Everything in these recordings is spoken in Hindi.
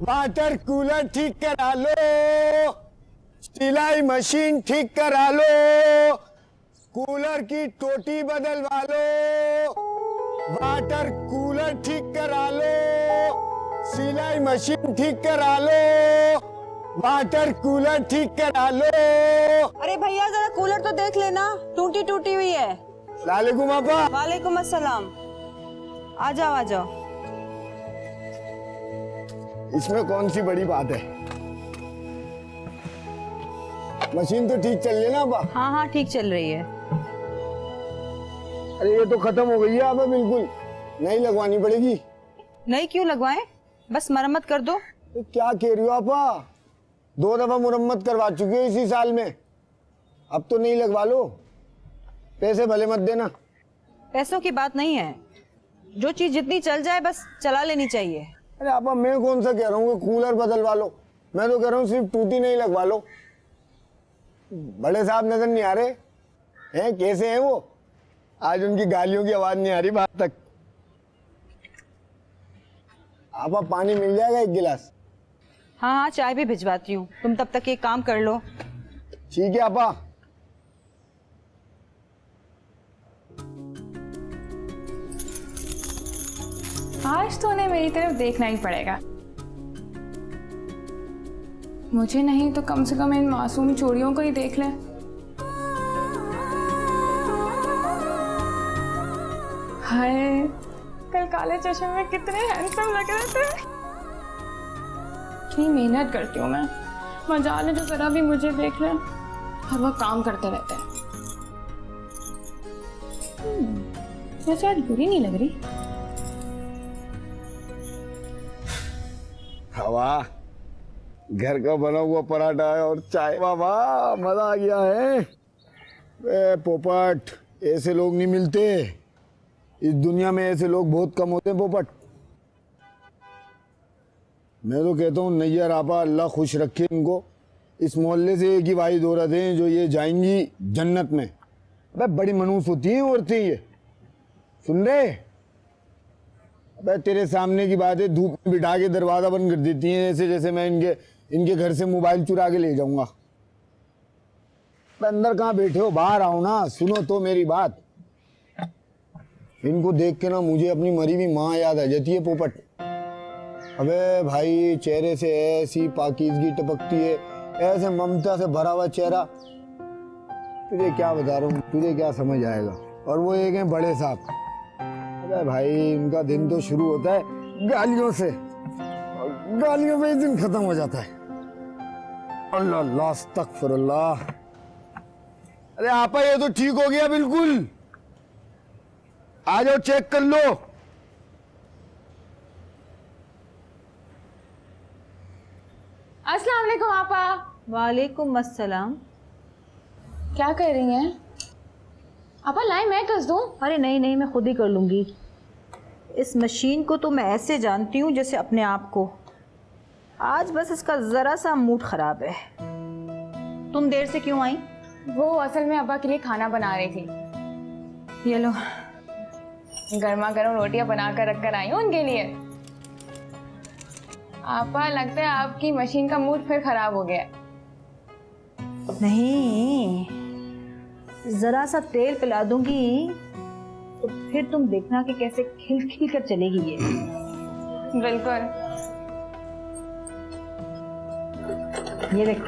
वाटर कूलर ठीक करा लो, सिलाई मशीन ठीक करा लो, कूलर की टोटी बदलवा लो, वाटर कूलर ठीक करा लो, सिलाई मशीन ठीक करा लो, वाटर कूलर ठीक करा लो। अरे भैया जरा कूलर तो देख लेना, टूटी टूटी हुई है। वालेकुम आपा। वालेकुम अस्सलाम। आ जाओ आ जाओ। इसमें कौन सी बड़ी बात है, मशीन तो ठीक चल रही है ना आपा? हाँ हाँ ठीक चल रही है। अरे ये तो खत्म हो गई है आपा, बिल्कुल नई लगवानी पड़ेगी। नहीं क्यों लगवाएं, बस मरम्मत कर दो। तो क्या कह रही हो आपा, 2 दफा मुरम्मत करवा चुकी हो इसी साल में, अब तो नहीं लगवा लो, पैसे भले मत देना। पैसों की बात नहीं है, जो चीज जितनी चल जाए बस चला लेनी चाहिए। अरे आपा मैं कौन सा कह रहा हूँ कि कूलर बदलवा लो, मैं तो कह रहा हूँ सिर्फ टूटी नहीं लगवा लो। बड़े साहब नजर नहीं आ रहे हैं, कैसे हैं वो? आज उनकी गालियों की आवाज नहीं आ रही बात तक। आपा पानी मिल जाएगा 1 गिलास? हाँ हाँ चाय भी भिजवाती हूँ, तुम तब तक एक काम कर लो। ठीक है आपा। आज तो उन्हें मेरी तरफ देखना ही पड़ेगा, मुझे नहीं तो कम से कम इन मासूम चूड़ियों को ही देख ले। हाय, कल काले चश्मे में कितने हैंडसम लग रहे थे। कितनी मेहनत करती हूँ मैं, मजाल है जो जरा भी मुझे देख ले। हर वक्त काम करते रहते हैं। वैसे आज बुरी नहीं लग रही। हवा, घर का बना हुआ पराठा है और चाय, वाह वाह मजा आ गया है। ए पोपट, ऐसे लोग नहीं मिलते इस दुनिया में, ऐसे लोग बहुत कम होते हैं पोपट। मैं तो कहता हूँ नैयर आपा अल्लाह खुश रखे इनको, इस मोहल्ले से एक ही वाहिद औरत हैं जो ये जाएंगी जन्नत में। अबे बड़ी मनूस होती हैं औरतें ये, सुन रहे? अबे तेरे सामने की बात है, धूप में बिठा के दरवाजा बंद कर देती हैं ऐसे जैसे मैं इनके घर से मोबाइल चुरा के ले जाऊंगा। अंदर कहाँ बैठे हो, बाहर आओ ना, सुनो तो मेरी बात। इनको देख के ना मुझे अपनी मरी हुई माँ याद आ जाती है पोपट। अबे भाई चेहरे से ऐसी पाकीज़गी टपकती है, ऐसे ममता से भरा हुआ चेहरा, तुझे क्या बता रहा हूँ, तुझे क्या समझ आएगा। और वो एक है बड़े साहब, अबे भाई उनका दिन तो शुरू होता है गालियों से, और गालियों पे ही दिन खत्म हो जाता है। अल्लाह अल्लाह अस्तगफिरुल्लाह। अरे आपा ये तो ठीक हो गया बिल्कुल, आ जाओ चेक कर लो। अस्सलाम वालेकुम आपा। वालेकुम अस्सलाम। क्या कर रही हैं आपा? लाए मैं कस दूं? अरे नहीं नहीं मैं खुद ही कर लूँगी। इस मशीन को तो मैं ऐसे जानती हूँ जैसे अपने आप को। आज बस इसका ज़रा सा मूड ख़राब है। तुम देर से क्यों आई? वो असल में अब्बा के लिए खाना बना रही थी। ये लो, गर्मा गर्म रोटियां बना कर रख कर आई हूँ उनके लिए। आपा लगता है आपकी मशीन का मूड फिर खराब हो गया। नहीं ज़रा सा तेल पिला दूंगी तो फिर तुम देखना कि कैसे खिल खिल कर चलेगी ये। बिल्कुल। ये देख,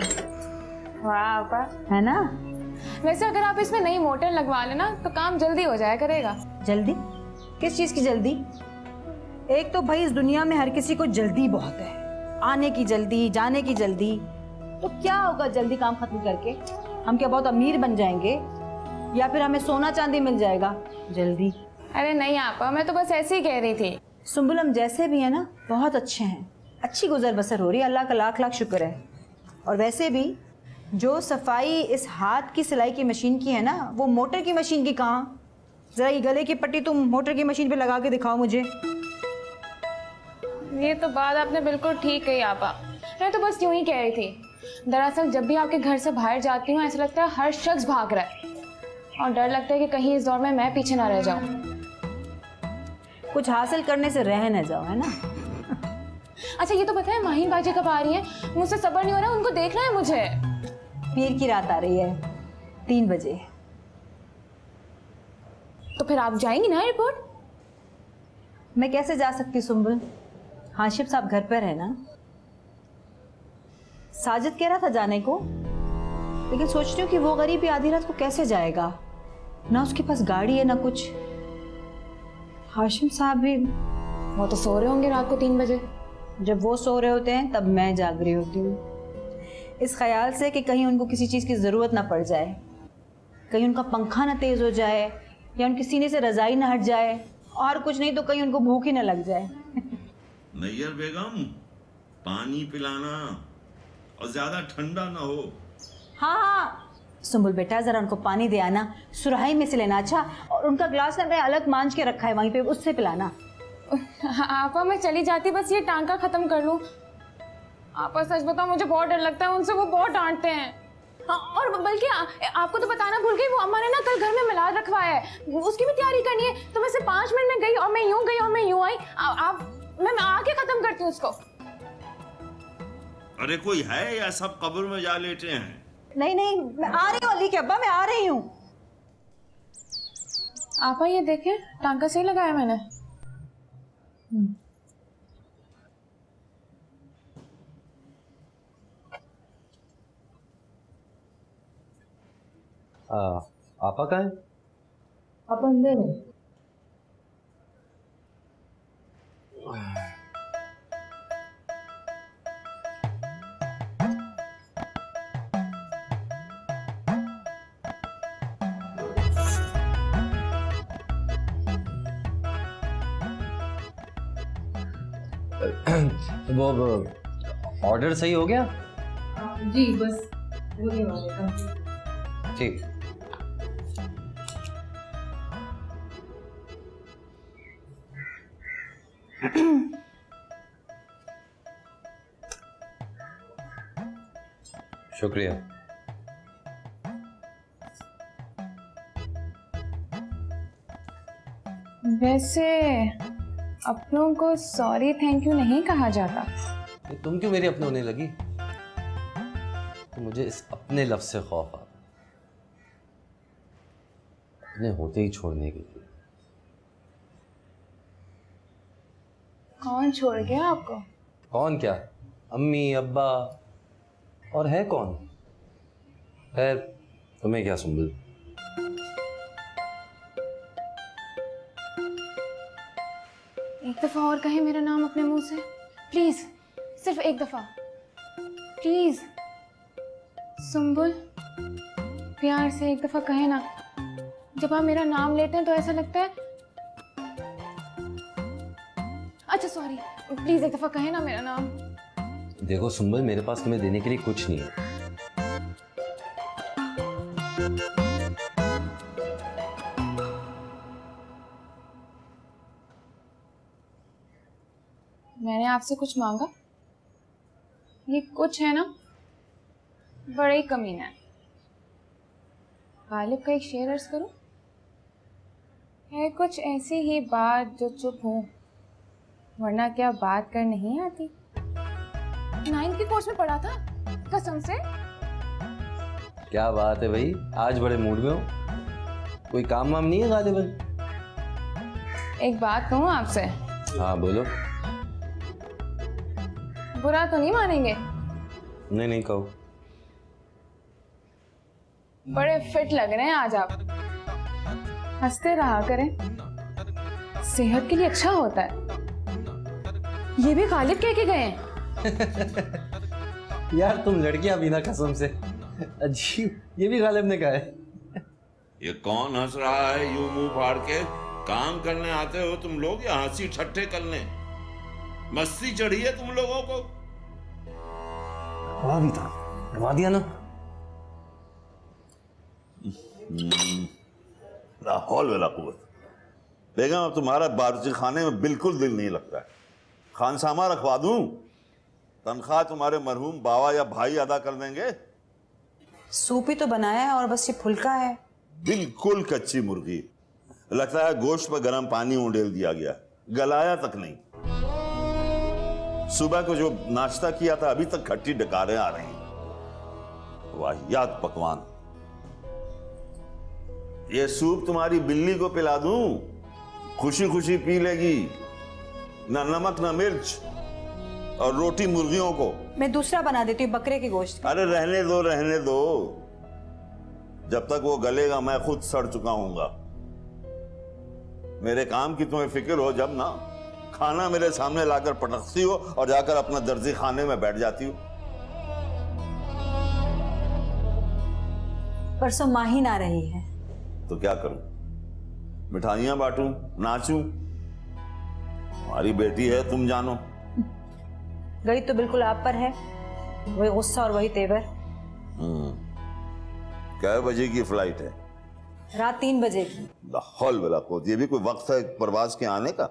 वाह आपा, है ना? वैसे अगर आप इसमें नई मोटर लगवा लेना तो काम जल्दी हो जाया करेगा। जल्दी? किस चीज़ की जल्दी? एक तो भाई इस दुनिया में हर किसी को जल्दी बहुत है, आने की जल्दी, जाने की जल्दी। तो क्या होगा जल्दी काम खत्म करके? हम क्या बहुत अमीर बन जाएंगे या फिर हमें सोना चांदी मिल जाएगा जल्दी? अरे नहीं आपा, मैं तो बस ऐसे ही कह रही थी। सुंबुल हम जैसे भी हैं ना बहुत अच्छे हैं, अच्छी गुजर बसर हो रही है, अल्लाह का लाख लाख शुक्र है। और वैसे भी जो सफाई इस हाथ की सिलाई की मशीन की है ना, वो मोटर की मशीन की कहाँ? ज़रा ये गले की पट्टी तुम मोटर की मशीन पे लगा के दिखाओ मुझे। ये तो बात आपने बिल्कुल ठीक कही आपा, मैं तो बस यूं ही कह रही थी। दरअसल जब भी आपके घर से बाहर जाती हूँ ऐसा लगता है हर शख्स भाग रहा है, और डर लगता है कि कहीं इस दौर में मैं पीछे ना रह जाऊं। कुछ हासिल करने से रह न जाओ, है ना? अच्छा ये तो पता है माही बाजी कब आ रही है? मुझसे सब्र नहीं हो रहा, उनको देखना है मुझे। पीर की रात आ रही है 3 बजे। तो फिर आप जाएंगी ना एयरपोर्ट? मैं कैसे जा सकती सुंबुल, हाशिम साहब घर पर है ना। साजिद कह रहा था जाने को, लेकिन सोच रही हूँ कि वो गरीब आधी रात को कैसे जाएगा, ना उसके पास गाड़ी है ना कुछ। हाशिम साहब भी वो तो सो रहे होंगे रात को 3 बजे। जब वो सो रहे होते हैं तब मैं जाग रही होती हूँ, इस ख्याल से कि कहीं उनको किसी चीज़ की ज़रूरत ना पड़ जाए, कहीं उनका पंखा ना तेज़ हो जाए या उनके सीने से रज़ाई ना हट जाए, और कुछ नहीं तो कहीं उनको भूख ही ना लग जाए। नैयर बेगम, पानी पिलाना और ज्यादा ठंडा ना हो। हाँ सुंबुल बेटा, जरा उनको पानी दे आना, सुराही में से लेना। अच्छा, और उनका ग्लास ना मैं अलग मांझ के रखा है वहीं पे, उससे पिलाना। आपा मैं चली जाती, बस ये टांका खत्म कर लूं। आपा सच बताओ मुझे बहुत डर लगता है उनसे, वो बहुत डांटते हैं। हाँ, और बल्कि आपको तो बताना भूल गई, वो अम्मा ने ना कल घर में मिलाद रखवाया है, उसकी भी तैयारी करनी है। तो मैं सिर्फ 5 मिनट में गई और मैं यूं गई और मैं यूं आई। मैं आके खत्म करती हूँ उसको। अरे कोई है या सब कब्र में जा लेटे हैं? नहीं नहीं, मैं आ रही हूँ अली के अब्बा, मैं आ रही हूँ। आपा ये देखें, टांका सही लगाया मैंने। आपा कहाँ है? आप अंदर है। वो ऑर्डर सही हो गया? जी बस होने वाले का। ठीक। शुक्रिया। वैसे अपनों को सॉरी थैंक यू नहीं कहा जाता। ये तुम क्यों मेरे अपने होने लगी? तो मुझे इस अपने लफ्ज से खौफ आता, अपने होते ही छोड़ने के लिए। कौन छोड़ गया आपको? कौन क्या? अम्मी, अब्बा, और है कौन? खैर तुम्हें क्या सुंबुल। एक दफा और कहे मेरा नाम अपने मुंह से, प्लीज, सिर्फ एक दफा, प्लीज। सुंबुल, प्यार से एक दफा कहे ना। जब आप मेरा नाम लेते हैं तो ऐसा लगता है। अच्छा सॉरी, प्लीज एक दफा कहे ना मेरा नाम। देखो सुंबुल, मेरे पास तुम्हें देने के लिए कुछ नहीं है। मैंने आपसे कुछ मांगा? ये कुछ है ना, बड़ा ही कमीना है। गालिब का एक शेर अर्ज करूं? है कुछ ऐसी ही बात जो चुप हो, वरना क्या बात कर नहीं आती। 9th के कोर्स में पढ़ा था, कसम से। क्या बात है भाई, आज बड़े मूड में हो। कोई काम वाम नहीं है गालिबन? एक बात कहूं आपसे? हाँ बोलो। बुरा तो नहीं मानेंगे? नहीं नहीं कहो। बड़े फिट लग रहे हैं आज आप, हंसते रहा करें, सेहत के लिए अच्छा होता है। ये भी गालिब कह के गए हैं। यार तुम लड़कियां भी ना, कसम से अजीब। ये भी गालिब ने कहा है। ये कौन हंस रहा है यूं मुंह फाड़ के? काम करने आते हो तुम लोग या हंसी ठट्ठे करने? मस्ती चढ़ी है तुम लोगों को? हुआ भी था, करवा दिया ना। लाहौल वला कुव्वत। बेगम, अब तुम्हारा बावर्ची खाने में बिल्कुल दिल नहीं लगता है। खानसामा रखवा दूं? तनख्वाह तुम्हारे मरहूम बावा या भाई अदा कर देंगे। सूप ही तो बनाया है और बस ये फुल्का है। बिल्कुल कच्ची मुर्गी, लगता है गोश्त पर गर्म पानी उंडेल दिया गया, गलाया तक नहीं। सुबह को जो नाश्ता किया था अभी तक खट्टी डकारें आ रही हैं। वाहियात पकवान। ये सूप तुम्हारी बिल्ली को पिला दूं, खुशी खुशी पी लेगी, ना नमक ना मिर्च, और रोटी मुर्गियों को। मैं दूसरा बना देती हूँ, बकरे के गोश्त का। अरे रहने दो रहने दो, जब तक वो गलेगा मैं खुद सड़ चुका हूंगा। मेरे काम की तुम्हें फिक्र हो जब ना, खाना मेरे सामने लाकर पटकती हो और जाकर अपना दर्जी खाने में बैठ जाती हो। परसों माहीन आ रही है। तो क्या करूं? मिठाइयां बांटूं, नाचूं? हमारी बेटी है, तुम जानो। गई तो बिल्कुल आप पर है, वही गुस्सा और वही तेवर। कै बजे की फ्लाइट है? रात 3 बजे की। लाहौल वला कुव्वत, ये भी कोई वक्त है परवाज के आने का?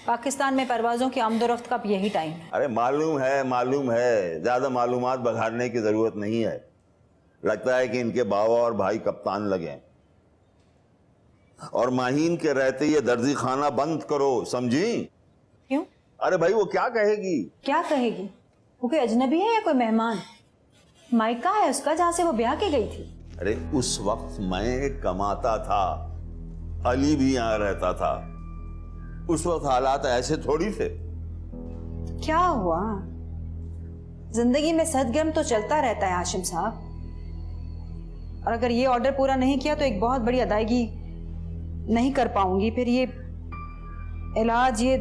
पाकिस्तान में परवाजों की आमदोरफ्त का यही टाइम है। अरे मालूम है, ज्यादा मालूमात बघाड़ने की जरूरत नहीं है। लगता है कि इनके बाबा और भाई कप्तान लगे हैं। और माहीन के रहते ये दर्जी खाना बंद करो, समझी? क्यों? अरे भाई वो क्या कहेगी? क्या कहेगी? वो कोई अजनबी है या कोई मेहमान? मायका है उसका जहां से वो ब्याह के गई थी। अरे उस वक्त मैं कमाता था, अली भी यहां रहता था। उस वक्त हालात ऐसे थोड़ी थे। क्या हुआ? जिंदगी में सदगम तो चलता रहता है हाशिम साहब, और अगर ये ऑर्डर पूरा नहीं किया तो एक बहुत बड़ी अदायगी नहीं कर पाऊंगी। फिर ये इलाज, ये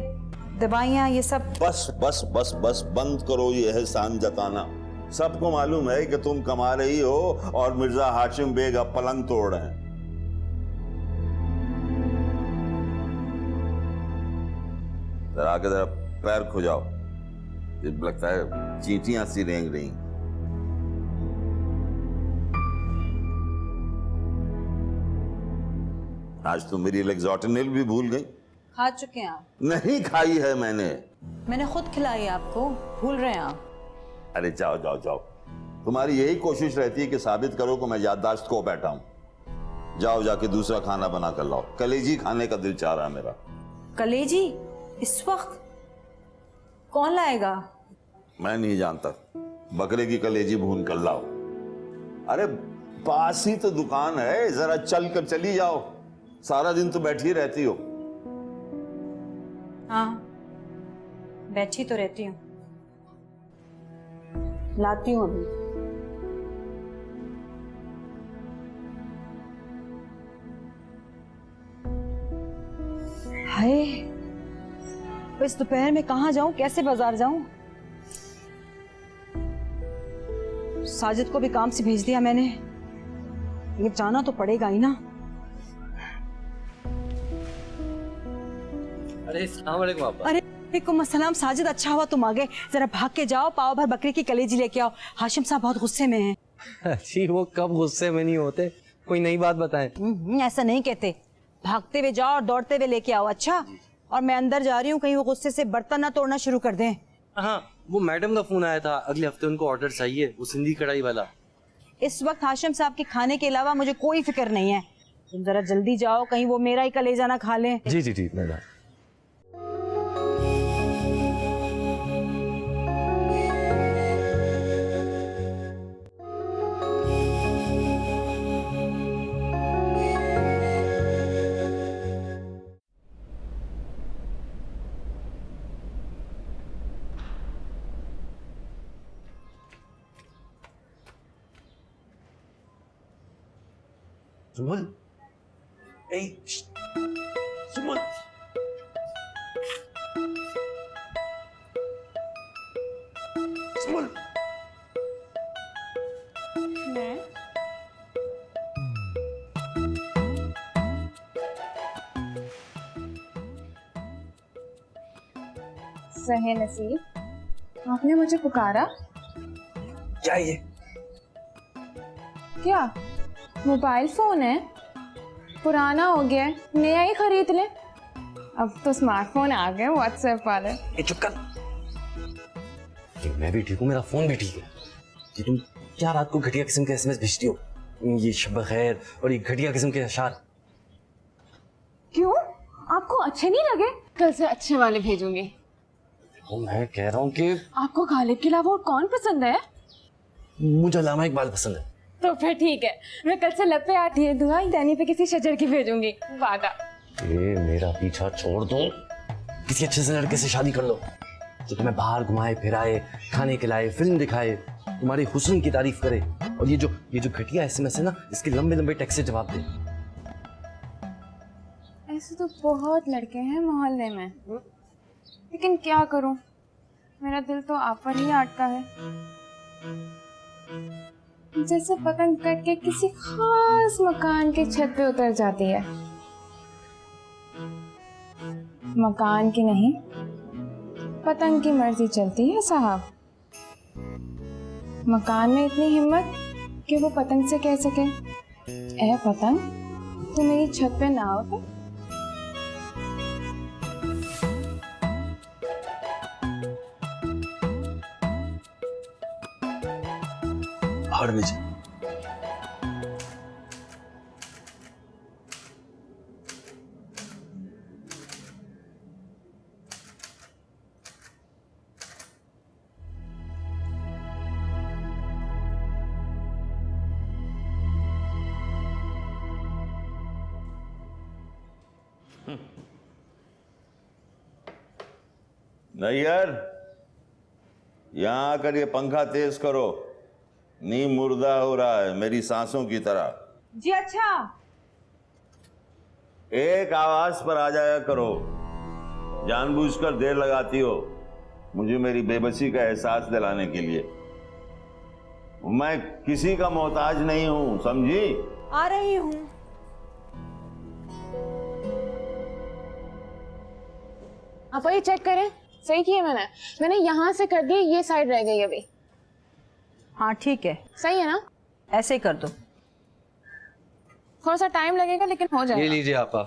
दवाइयां, ये सब। बस बस बस बस बंद करो ये एहसान जताना। सबको मालूम है कि तुम कमा रही हो और मिर्जा हाशिम बेग अब पलंग तोड़ रहे हैं। जरा आके जरा पैर खुजाओ, लगता है चींटियां सी रेंग रही। आज तो मेरी लेक्सोटिनिल भी भूल गई। खा चुके हैं आप? नहीं खाई है मैंने खुद खिलाई आपको, भूल रहे हैं आप? अरे जाओ जाओ जाओ, तुम्हारी यही कोशिश रहती है कि साबित करो कि मैं याददाश्त खो बैठा हूं। जाओ जाके दूसरा खाना बना कर लाओ, कलेजी खाने का दिल चाह रहा है मेरा। कलेजी? इस वक्त कौन लाएगा? मैं नहीं जानता, बकरे की कलेजी भून कर लाओ। अरे पास ही तो दुकान है, जरा चल कर चली जाओ, सारा दिन तो बैठी रहती हो। हाँ बैठी तो रहती हूँ, लाती हूँ अभी। हाय, इस दोपहर में कहाँ जाऊं, कैसे बाजार जाऊं? साजिद को भी काम से भेज दिया मैंने, ये जाना तो पड़ेगा ही ना। अरे अस्सलाम वालेकुम पापा। अरे वालेकुम अस्सलाम साजिद, अच्छा हुआ तुम आ गए। जरा भाग के जाओ, पाव भर बकरे की कलेजी लेके आओ। हाशिम साहब बहुत गुस्से में हैं। जी वो कब गुस्से में नहीं होते, कोई नई बात बताएं। ऐसा नहीं कहते, भागते हुए जाओ और दौड़ते हुए लेके आओ। अच्छा, और मैं अंदर जा रही हूँ, कहीं वो गुस्से से बर्तन ना तोड़ना शुरू कर दें। हाँ वो मैडम का फोन आया था, अगले हफ्ते उनको ऑर्डर चाहिए, वो सिंधी कढ़ाई वाला। इस वक्त हाशिम साहब के खाने के अलावा मुझे कोई फिक्र नहीं है। तुम जरा जल्दी जाओ, कहीं वो मेरा ही कलेजा ना खा लें। जी जी जी मैडम। सुमन, सुमन, सुमन। सहे नसीब, आपने मुझे पुकारा? क्या ये? क्या मोबाइल फोन है? पुराना हो गया है, नया ही खरीद ले। अब तो स्मार्टफोन आ गए व्हाट्सएप वाले। ए चुप कर। मैं भी ठीक हूँ, मेरा फोन भी ठीक है। कि तुम क्या रात को घटिया किस्म के एसएमएस भेजती हो, ये शब खैर और ये घटिया किस्म के अशार। क्यों, आपको अच्छे नहीं लगे? कल से अच्छे वाले भेजूंगी। तो मैं कह रहा हूँ कि आपको गालिब के अलावा और कौन पसंद है? मुझे अल्लामा इकबाल पसंद है। तो फिर ठीक है, मैं कल से लब पे आती है दुआ दानी पे किसी शजर की भेजूंगी, वादा। ये मेरा पीछा छोड़ दो, किसी अच्छे से लड़के से शादी कर लो जो तुम्हें बाहर घुमाए फिराए, खाने खिलाए, फिल्म दिखाए, तुम्हारे हुस्न की तारीफ करे, और ये जो घटिया एसएमएस है ना, इसके लंबे लंबे टेक्स्ट से जवाब दे। ऐसे तो बहुत लड़के हैं मोहल्ले में, लेकिन क्या करूं, मेरा दिल तो आप पर ही अटका है। जैसे पतंग कट के किसी खास मकान की छत पे उतर जाती है। मकान की नहीं, पतंग की मर्जी चलती है साहब। मकान में इतनी हिम्मत कि वो पतंग से कह सके, ए पतंग तू मेरी छत पे ना उतर। भाड़ में जा। नैयर, यहाँ आकर ये पंखा तेज करो, नीम मुर्दा हो रहा है मेरी सांसों की तरह। जी अच्छा। एक आवाज पर आ जाया करो, जानबूझकर देर लगाती हो मुझे मेरी बेबसी का एहसास दिलाने के लिए। मैं किसी का मोहताज नहीं हूं, समझी? आ रही हूँ। आप ये चेक करें, सही किया मैंने यहाँ से कर दी, ये साइड रह गई अभी। हाँ ठीक है, सही है ना? ऐसे ही कर दो। थोड़ा सा टाइम लगेगा लेकिन हो ये जाएगा। लीजिए आपा,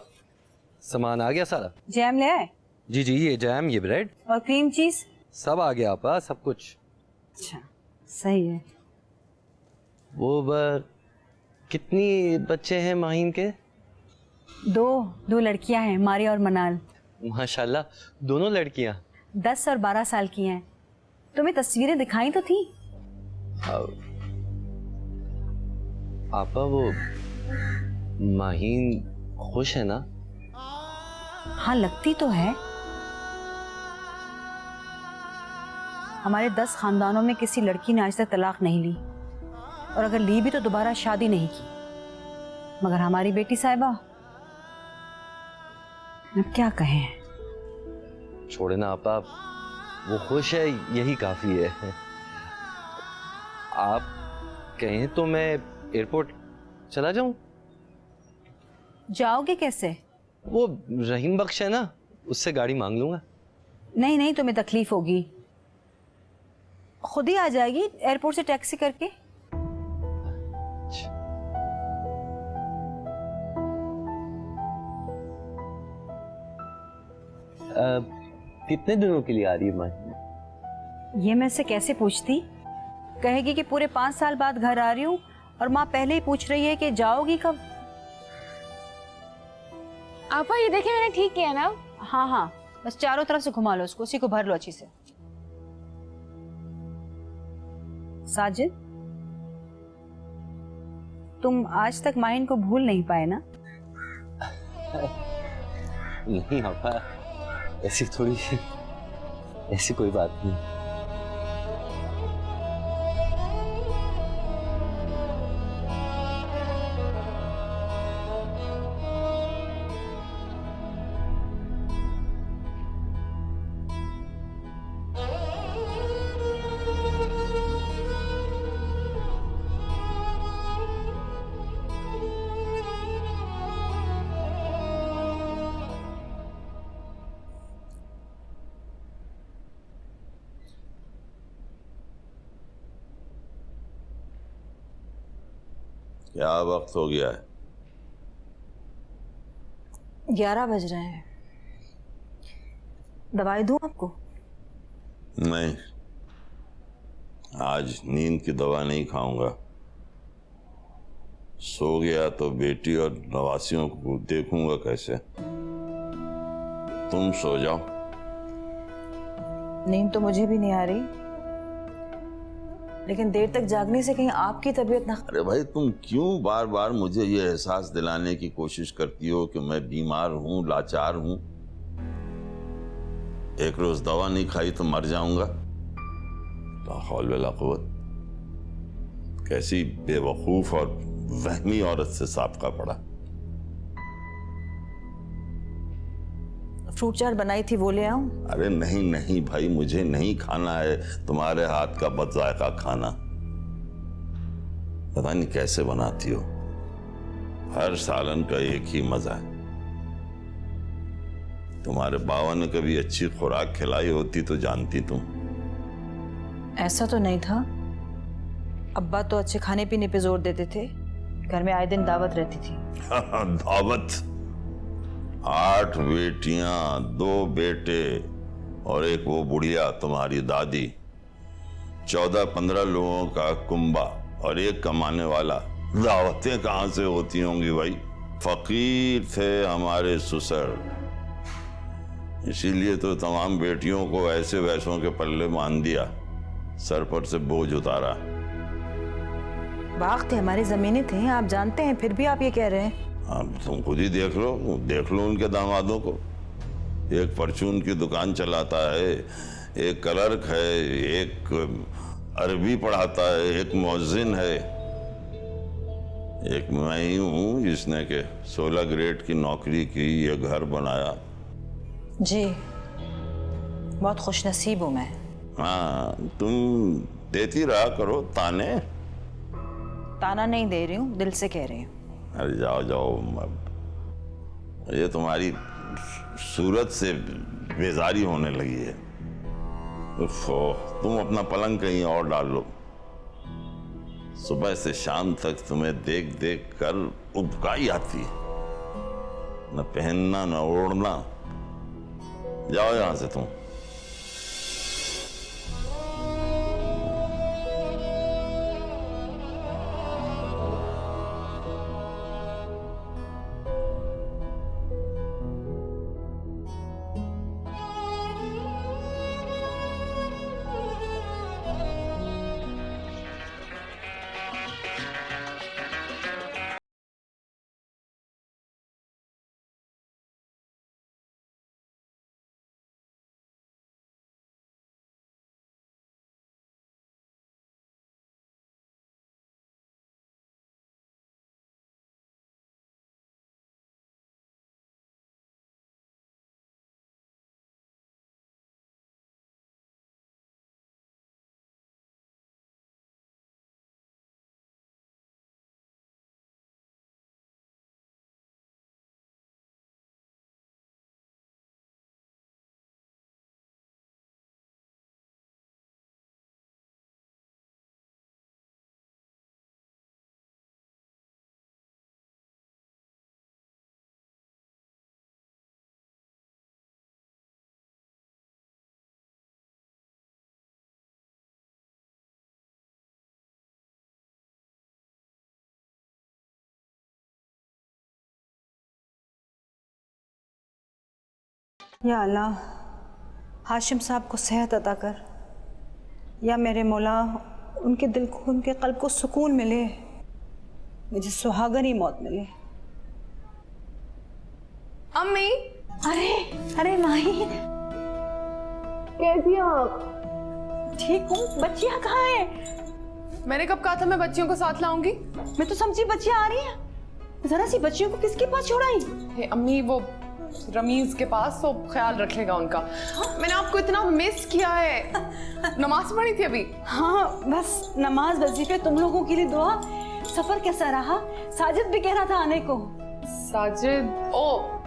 सामान आ गया सारा। जैम ले आए? जी जी, ये जैम, ये ब्रेड, और क्रीम चीज? सब आ गया आपा, सब कुछ। अच्छा सही है। वो कितनी बच्चे हैं माहीन के? दो लड़कियां हैं, मारिया और मनाल। माशाल्लाह, दोनों लड़कियां। 10 और 12 साल की हैं। तुम्हें तस्वीरें दिखाई तो थी। आपा वो माहीन खुश है ना? हाँ लगती तो है। हमारे 10 खानदानों में किसी लड़की ने आज तक तलाक नहीं ली, और अगर ली भी तो दोबारा शादी नहीं की। मगर हमारी बेटी साहिबा, अब क्या कहें। छोड़े ना आपा, वो खुश है यही काफी है। आप कहें तो मैं एयरपोर्ट चला जाऊं? जाओगे कैसे? वो रहीम बख्श है ना, उससे गाड़ी मांग लूंगा। नहीं नहीं, तुम्हें तकलीफ होगी। खुद ही आ जाएगी एयरपोर्ट से टैक्सी करके। कितने दिनों के लिए आ रही है माही? ये मैं से कैसे पूछती? कहेगी कि पूरे 5 साल बाद घर आ रही हूँ, और माँ पहले ही पूछ रही है कि जाओगी कब। आपा ये देखिए, मैंने ठीक किया ना? हाँ हाँ, बस चारों तरफ से घुमा लो उसको, उसी को भर लो अच्छी से। साजिद, तुम आज तक माहिन को भूल नहीं पाए ना? नहीं आपा, ऐसी थोड़ी, ऐसी कोई बात नहीं। क्या वक्त हो गया है? 11 बज रहे हैं। दवाई दूं आपको? नहीं, आज नींद की दवा नहीं खाऊंगा। सो गया तो बेटी और नवासियों को देखूंगा कैसे। तुम सो जाओ। नींद तो मुझे भी नहीं आ रही, लेकिन देर तक जागने से कहीं आपकी तबीयत ना। अरे भाई, तुम क्यों बार बार मुझे ये एहसास दिलाने की कोशिश करती हो कि मैं बीमार हूं, लाचार हूं? एक रोज दवा नहीं खाई तो मर जाऊंगा? ला हौल वला कुव्वत। कैसी बेवकूफ और वहमी औरत से साबका पड़ा। फ्रूट चाट बनाई थी, वो ले आऊं? अरे नहीं नहीं भाई, मुझे नहीं खाना है तुम्हारे हाथ का बदजायका खाना। पता नहीं कैसे बनाती हो। हर सालन का एक ही मजा है। तुम्हारे बाबा ने कभी अच्छी खुराक खिलाई होती तो जानती तुम। ऐसा तो नहीं था, अब्बा तो अच्छे खाने पीने पे जोर देते थे, घर में आए दिन दावत रहती थी। दावत? 8 बेटियां, 2 बेटे और एक वो बुढ़िया तुम्हारी दादी। 14-15 लोगों का कुंबा और एक कमाने वाला। दावतें कहां से होती होंगी भाई? फकीर थे हमारे ससुर, इसीलिए तो तमाम बेटियों को ऐसे वैसों के पल्ले मान दिया, सर पर से बोझ उतारा। बाग थे, हमारी जमीनें थी, आप जानते हैं, फिर भी आप ये कह रहे हैं। अब तुम खुद ही देख लो उनके दामादों को। एक परचून की दुकान चलाता है, एक क्लर्क है, एक अरबी पढ़ाता है, एक मुअज्जिन है, एक मैं ही हूँ जिसने के 16 ग्रेड की नौकरी की, ये घर बनाया। जी, बहुत खुशनसीब हूँ मैं। हाँ, तुम देती रहा करो ताने। ताना नहीं दे रही हूँ, दिल से कह रही हूँ। अरे जाओ जाओ, ये तुम्हारी सूरत से बेजारी होने लगी है। तुम अपना पलंग कहीं और डाल लो। सुबह से शाम तक तुम्हें देख देख कर उबकाई आती है, न पहनना न ओढ़ना। जाओ यहां से तुम। या अल्लाह, हाशिम साहब को सेहत अता कर। या मेरे मौला, उनके दिल को, उनके कल्ब को सुकून मिले, मुझे सुहागनी मौत मिले। अम्मी, अरे अरे माही, कैसी हो आप? ठीक हूँ। बच्चियाँ कहाँ हैं? मैंने कब कहा था मैं बच्चियों को साथ लाऊंगी? मैं तो समझी बच्चियाँ आ रही हैं। जरा सी बच्चियों को किसके पास छोड़ाई? हे अम्मी, वो रमीज के पास, तो ख्याल रखेगा उनका। मैंने आपको इतना मिस किया है। नमाज पढ़ी थी अभी? हाँ, बस नमाज वजीफे, तुम लोगों के लिए दुआ। सफर कैसा रहा? साजिद भी कह रहा था आने को। साजिद? ओ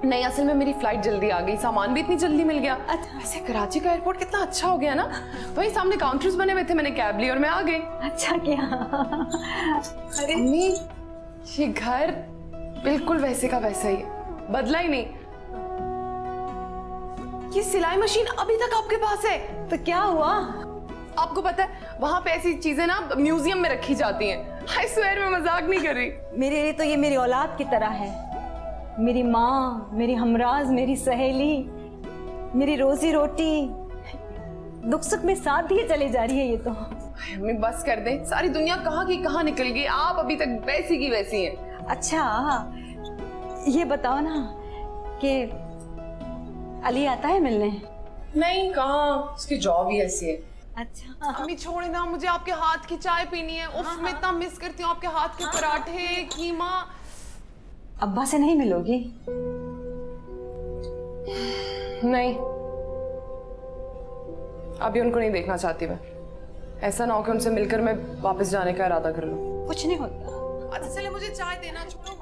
नहीं, असल में मेरी फ्लाइट जल्दी आ गई, सामान भी इतनी जल्दी मिल गया। अच्छा। वैसे कराची का एयरपोर्ट कितना अच्छा हो गया ना। वही सामने काउंटर्स बने हुए थे, मैंने कैब ली और मैं आ गई। अच्छा किया। अरे अम्मी, ये घर बिल्कुल वैसे का वैसा ही है, बदला ही नहीं। ये सिलाई मशीन अभी तक आपके पास है? तो क्या हुआ? आपको पता है वहां पे ऐसी चीजें ना म्यूजियम में रखी जाती हैं। आई स्वेयर, मैं मजाक नहीं कर रही। मेरे लिए तो ये मेरी औलाद की तरह है। मेरी माँ, मेरी हमराज, मेरी सहेली, मेरी रोजी रोटी। दुख सुख में साथ दिए चले जा रही है ये तो। अम्मी बस कर दे, सारी दुनिया कहाँ की कहाँ निकल गई, आप अभी तक वैसी की वैसी हैं। अच्छा ये बताओ ना कि अली आता है मिलने? नहीं, कहाँ, उसकी जॉब ही ऐसी है। अच्छा अम्मी छोड़े ना, मुझे आपके हाथ की चाय पीनी है। उफ, मैं इतना मिस करती हूँ आपके हाथ के पराठे, कीमा। अब्बा से नहीं मिलोगी? नहीं, अभी उनको नहीं देखना चाहती मैं। ऐसा ना हो कि उनसे मिलकर मैं वापस जाने का इरादा कर लूं। कुछ नहीं होता। अच्छा चले, मुझे चाय देना, छोड़ो।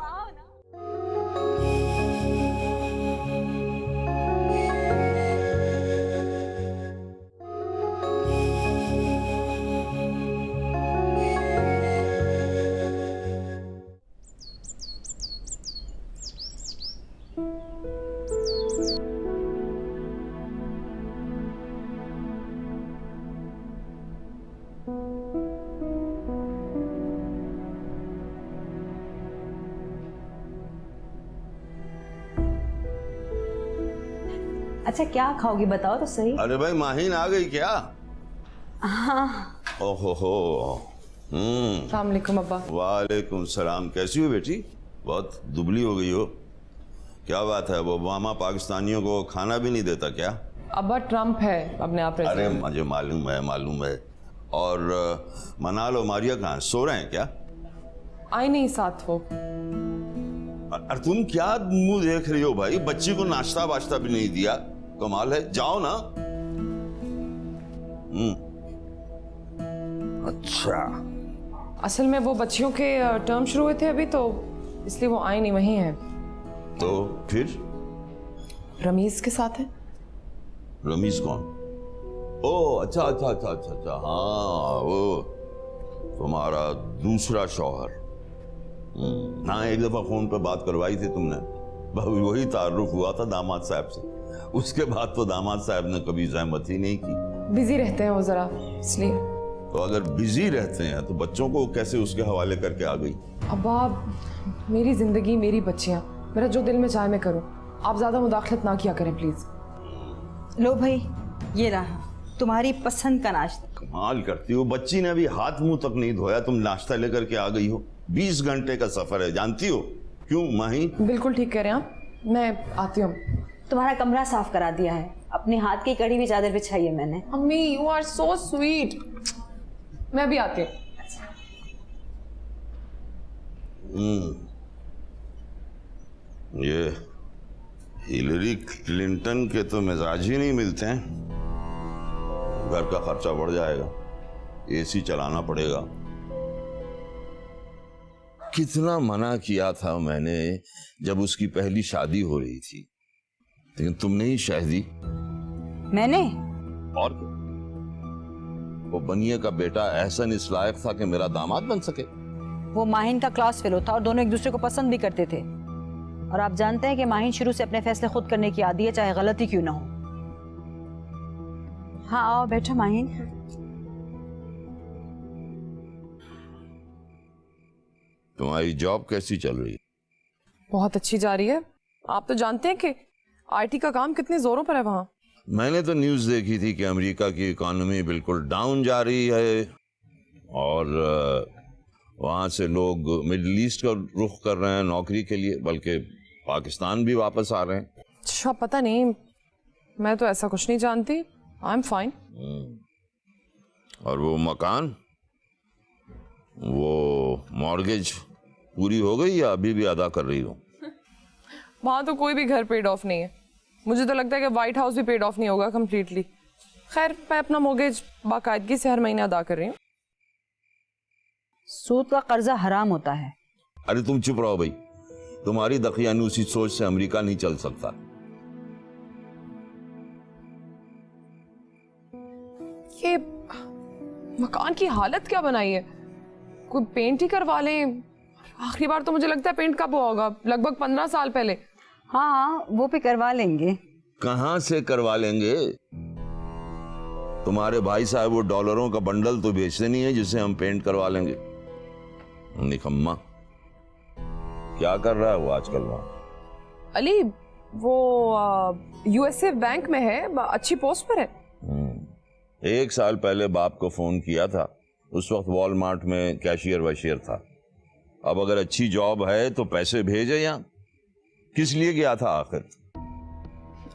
अच्छा क्या खाओगी बताओ तो सही। अरे भाई माहीन आ गई क्या? हाँ। ओहो हो। अस्सलाम वालेकुम अब्बा। वालेकुम सलाम। कैसी हो बेटी? बहुत दुबली हो गई हो। क्या बात है, वो ओबामा पाकिस्तानियों को खाना भी नहीं देता क्या? अब्बा ट्रम्प है अपने आप अरे प्रेसिडेंट। मुझे मालूम है। और मनाल और मारिया कहाँ, सो रहे हैं क्या? आई नहीं साथ वो। अरे तुम क्या मुंह देख रही हो भाई? बच्ची को नाश्ता वाश्ता भी नहीं दिया, कमाल है। जाओ ना। अच्छा। असल में वो बच्चियों के टर्म शुरू हुए थे अभी, तो इसलिए वो आई नहीं, वहीं है। तो फिर रमीज के साथ है। रमीज कौन? ओ अच्छा, हाँ वो तुम्हारा दूसरा शौहर। हाँ, एक दफा फोन पर बात करवाई थी तुमने, वही तारुफ हुआ था दामाद साहब से। उसके बाद तो दामाद साहब ने कभी जहमत ही नहीं की। बिजी रहते हैं वो जरा, इसलिए। तो अगर बिजी रहते हैं तो बच्चों को कैसे उसके हवाले करके आ गई? अब्बा, मेरी जिंदगी, मेरी बच्चियां, मेरा जो दिल में चाहे मैं करूं। आप ज्यादा मुदाखलत ना किया करें प्लीज। लो भाई, ये रहा तुम्हारी पसंद का नाश्ता। कमाल करती हो, बच्ची ने अभी हाथ मुंह तक नहीं धोया, तुम नाश्ता लेकर के आ गई हो। 20 घंटे का सफर है, जानती हो। क्यों माही? बिल्कुल ठीक कह रहे हैं आप, मैं आती हूँ। तुम्हारा कमरा साफ करा दिया है, अपने हाथ की कड़ी भी चादर बिछाई है मैंने। अम्मी यू आर सो स्वीट। मैं भी आती हूँ। ये हिलरी क्लिंटन के तो मिजाज ही नहीं मिलते हैं। घर का खर्चा बढ़ जाएगा, एसी चलाना पड़ेगा। कितना मना किया था मैंने जब उसकी पहली शादी हो रही थी, लेकिन तुमने ही शह दी। मैंने? और क्या? वो बनिए का बेटा एहसन इस लायक था कि मेरा दामाद बन सके। वो माहिन का क्लास फेलो था और दोनों एक दूसरे को पसंद भी करते थे। और आप जानते हैं कि माहिन शुरू से अपने फैसले खुद करने की आदी है, चाहे गलती क्यों ना हो। हाँ आओ बैठो माहिन। तुम्हारी जॉब कैसी चल रही है? बहुत अच्छी जा रही है। आप तो जानते हैं कि आईटी का काम कितने जोरों पर है वहाँ। मैंने तो न्यूज़ देखी थी कि अमेरिका की इकोनॉमी बिल्कुल डाउन जा रही है और वहाँ से लोग मिडिल ईस्ट का रुख कर रहे हैं नौकरी के लिए, बल्कि पाकिस्तान भी वापस आ रहे हैं। अच्छा पता नहीं, मैं तो ऐसा कुछ नहीं जानती। I am fine. और वो मकान, वो मॉर्गेज पूरी हो गई या अभी भी अदा कर रही हो? वहाँ तो कोई भी घर पेड ऑफ नहीं है। मुझे तो लगता है कि व्हाइट हाउस भी पेड ऑफ नहीं होगा कम्प्लीटली। खैर, मैं अपना मोर्गेज बाकायदगी से हर महीने अदा कर रही हूँ। सूद का कर्जा हराम होता है। अरे तुम चुप रहो भाई, तुम्हारी दकियानूसी सोच से अमेरिका नहीं चल सकता। ये मकान की हालत क्या बनाई है? कोई पेंट ही करवा लें। आखिरी बार तो मुझे लगता है पेंट कब हुआ होगा, लगभग 15 साल पहले। हाँ वो भी करवा लेंगे। कहां से करवा लेंगे? तुम्हारे भाई साहब वो डॉलरों का बंडल तो बेचते नहीं है जिसे हम पेंट करवा लेंगे। निकम्मा। क्या कर रहा है वो आजकल वहां? अली वो यूएसए बैंक में है, अच्छी पोस्ट पर है। 1 साल पहले बाप को फोन किया था, उस वक्त वॉलमार्ट में कैशियर वैशियर था। अब अगर अच्छी जॉब है तो पैसे भेजे यहाँ। किस लिए गया था आखिर?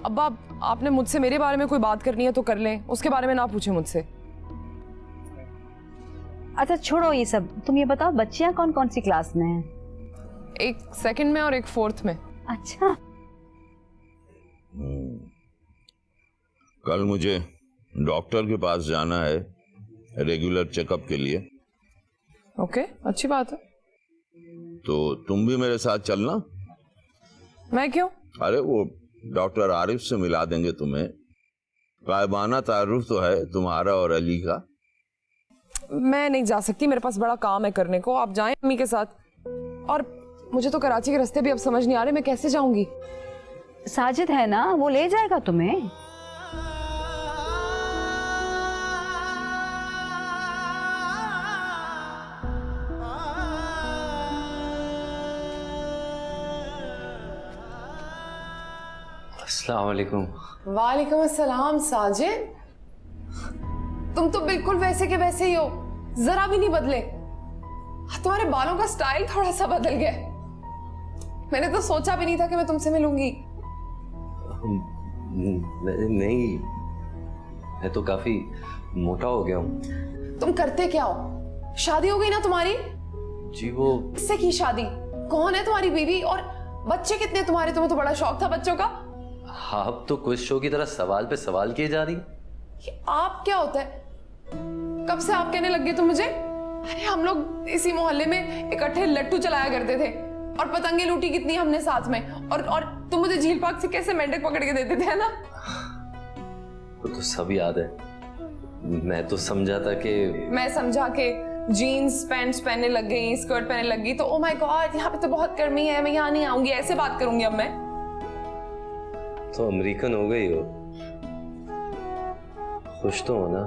अब्बा, आपने मुझसे मेरे बारे में कोई बात करनी है तो कर लें, उसके बारे में ना पूछे मुझसे। अच्छा छोड़ो ये सब, तुम ये बताओ बच्चियां कौन कौन सी क्लास में हैं? एक 2nd में और एक 4th में। अच्छा, कल मुझे डॉक्टर के पास जाना है रेगुलर चेकअप के लिए। ओके, अच्छी बात है। तो तुम भी मेरे साथ चलना। मैं क्यों? अरे वो डॉक्टर आरिफ से मिला देंगे तुम्हें। गायबाना तारुफ तो है तुम्हारा और अली का। मैं नहीं जा सकती, मेरे पास बड़ा काम है करने को। आप जाएं अम्मी के साथ। और मुझे तो कराची के रास्ते भी अब समझ नहीं आ रहे, मैं कैसे जाऊंगी? साजिद है ना, वो ले जाएगा तुम्हें। अस्सलाम वालेकुम। वालेकुम अस्सलाम साजिद, तुम तो बिल्कुल वैसे के वैसे ही हो, जरा भी नहीं बदले। तुम्हारे बालों का स्टाइल थोड़ा सा बदल गया। मैंने तो सोचा भी नहीं था कि मैं तुमसे मिलूंगी। नहीं, मैं तो काफी मोटा हो गया हूँ। तुम करते क्या हो? शादी हो गई ना तुम्हारी? जी वो किससे की शादी? कौन है तुम्हारी बीवी? और बच्चे कितने तुम्हारे? तुम्हें तो बड़ा शौक था बच्चों का। आप तो क्विज शो की तरह सवाल पे सवाल किए जा रही। ये आप क्या होता है? कब से आप कहने लग गए तुम मुझे? अरे हम लोग इसी मोहल्ले में इकट्ठे लट्टू चलाया करते थे और पतंगे लूटी कितनी हमने साथ में। और तुम मुझे झील पार्क से कैसे मेंढक पकड़ के देते थे, है ना? तो सब याद है। मैं तो समझा था कि मैं समझा के जीन्स पैंट्स पहनने लग गई, स्कर्ट पहनने लग गई तो ओ माय गॉड यहाँ पे तो बहुत गर्मी है, मैं यहाँ नहीं आऊंगी, ऐसे बात करूंगी अब मैं। तो अमेरिकन हो गई हो। खुश तो हो ना?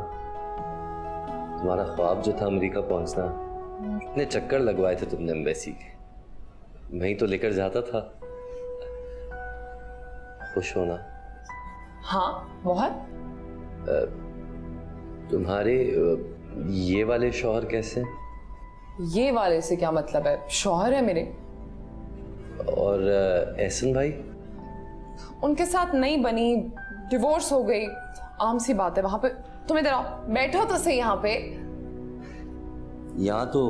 तुम्हारा ख्वाब जो था अमेरिका पहुंचना, इतने चक्कर लगवाए थे तुमने एम्बेसी के, मैं ही तो लेकर जाता था। खुश हो ना? हाँ बहुत। तुम्हारे ये वाले शौहर कैसे? ये वाले से क्या मतलब है? शौहर है मेरे। और एहसन भाई? उनके साथ नहीं बनी, डिवोर्स हो गई, आम सी बात है। वहां पे तुम इधर आओ, बैठो तो सही यहाँ पे। यहाँ तो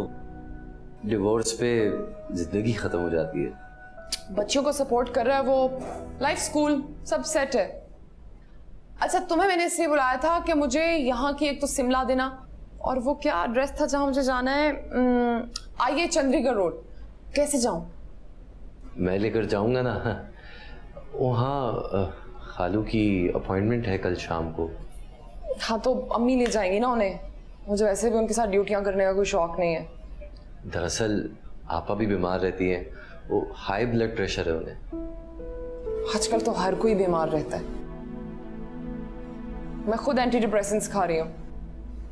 डिवोर्स पे जिंदगी खत्म हो जाती है। बच्चों को सपोर्ट कर रहा है वो, लाइफ स्कूल सब सेट है। अच्छा तुम्हें मैंने इसलिए बुलाया था कि मुझे यहाँ की एक तो सिमला देना, और वो क्या एड्रेस था जहाँ मुझे जाना है? आइए चंद्रीगढ़ रोड। कैसे जाऊँ? मैं लेकर जाऊंगा ना। वहाँ खालू की अपॉइंटमेंट है कल शाम को। हाँ तो अम्मी ले जाएंगी ना उन्हें, मुझे वैसे भी उनके साथ ड्यूटियां करने का कोई शौक नहीं है। दरअसल आपा भी बीमार रहती है, वो हाई ब्लड प्रेशर है उन्हें। आजकल तो हर कोई बीमार रहता है। मैं खुद एंटी डिप्रेसेंट्स खा रही हूँ।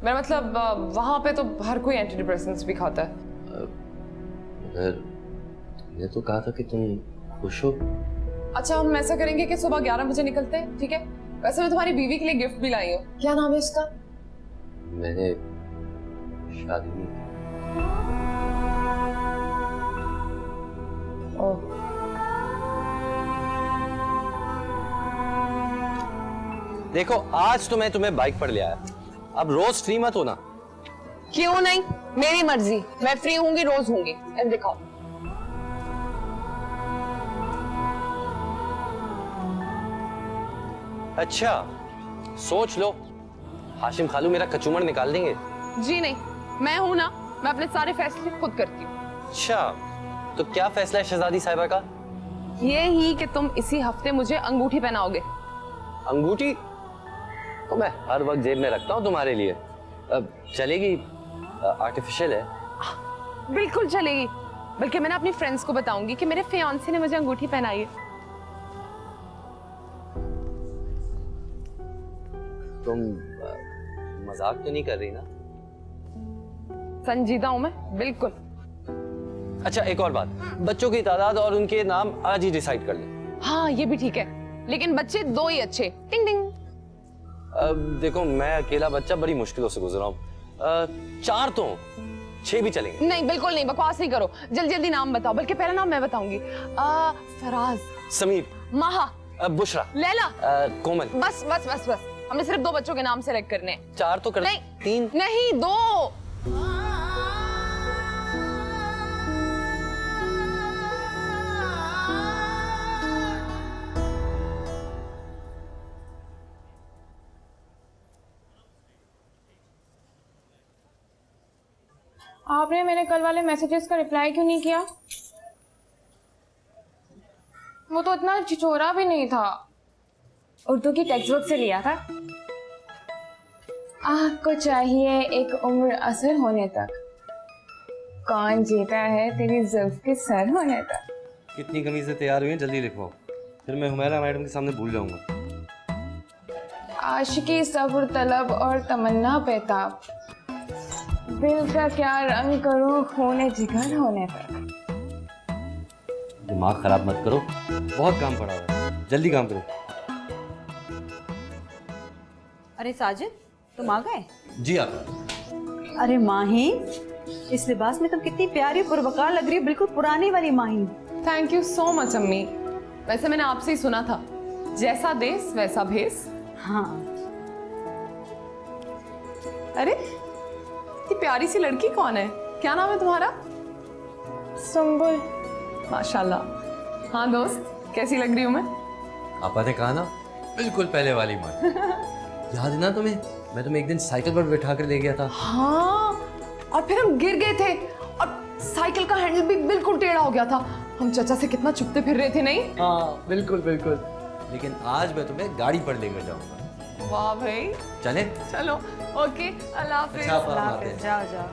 मेरा मतलब वहां पे तो हर कोई एंटी डिप्रेसेंट्स भी खाता है। मगर तुमने तो कहा था कि तुम खुश हो। अच्छा हम ऐसा करेंगे कि सुबह 11 बजे निकलते हैं, ठीक है? वैसे मैं तुम्हारी बीवी के लिए गिफ्ट भी लाई हूँ। क्या नाम है इसका? मैंने शादी नहीं की। ओह देखो आज तो मैं तुम्हें बाइक पर ले आया, अब रोज फ्री मत होना। क्यों नहीं? मेरी मर्जी, मैं फ्री होंगी, रोज होंगी। अब दिखाओ। अच्छा सोच लो, हाशिम खालू मेरा कचूमर निकाल देंगे। जी नहीं, मैं हूं ना, मैं अपने सारे फैसले खुद करती हूँ। अच्छा तो क्या फैसला है शहजादी साहिबा का? ये ही कि तुम इसी हफ्ते मुझे अंगूठी पहनाओगे। अंगूठी तो मैं हर वक्त जेब में रखता हूँ तुम्हारे लिए। अब चलेगी? आर्टिफिशियल है। बिल्कुल चलेगी, बल्कि मैं ना अपनी फ्रेंड्स को बताऊंगी कि मेरे फियांसे ने मुझे अंगूठी पहनाई है। तुम मजाक तो नहीं कर रही ना? संजीदा हूं मैं, बिल्कुल। अच्छा एक और बात, बच्चों की तादाद और उनके नाम आज ही डिसाइड कर लें। हाँ ये भी ठीक है, लेकिन बच्चे 2 ही अच्छे। टिंग टिंग। देखो मैं अकेला बच्चा बड़ी मुश्किलों से गुजरा हूँ। 4 तो 6 भी चलेंगे। नहीं बिल्कुल नहीं, बकवास नहीं करो, जल्दी जल्दी नाम बताओ, बल्कि पहला नाम मैं बताऊंगी। फराज, समीर, माहा, बुशरा, लैला, कोमल। बस बस बस बस, हमें सिर्फ 2 बच्चों के नाम सेलेक्ट करने हैं। 4 तो कर, नहीं 3 नहीं 2। आपने मेरे कल वाले मैसेजेस का रिप्लाई क्यों नहीं किया? वो तो इतना छिछोरा भी नहीं था। उर्दू की टेक्स्ट बुक से लिया था। आपको चाहिए एक उम्र असर होने तक, कौन जीता है तेरी जुल्फ के सर होने तक। कितनी कमीजें तैयार हुई हैं, जल्दी लिखवाओ, फिर मैं हुमैरा मैडम के सामने भूल जाऊंगा। आशिकी, सब्र, तलब और तमन्ना बेताब, दिल का क्या रंग करूं खूने जिगर होने तक। दिमाग खराब मत करो, बहुत काम पड़ा हुआ है, जल्दी काम करो। अरे साजिद, तुम आ गए? जी आप। अरे माहीन, इस लिबास में तुम कितनी प्यारी पुरवकार लग रही हो, बिल्कुल पुरानी वाली Maheen. Thank you so much अम्मी। वैसे मैंने आपसे ही सुना था, जैसा देश वैसा भेस। हाँ। अरे ये प्यारी सी लड़की कौन है? क्या नाम है तुम्हारा? सुंबुल। माशाल्लाह। हाँ दोस्त, कैसी लग रही हूँ मैं? आपा ने कहा ना, बिल्कुल पहले वाली माँ। याद है ना तुम्हें, मैं तुम्हें एक दिन साइकिल पर बैठा कर ले गया था। हाँ, और फिर हम गिर गए थे और साइकिल का हैंडल भी बिल्कुल टेढ़ा हो गया था। हम चाचा से कितना चुपते फिर रहे थे, नहीं? हाँ बिल्कुल बिल्कुल। लेकिन आज मैं तुम्हें गाड़ी पर लेकर जाऊंगा। वाह भाई, चले? चलो ओके, अल्लाह हाफिज। अच्छा, आप आते हैं। जाओ जाओ।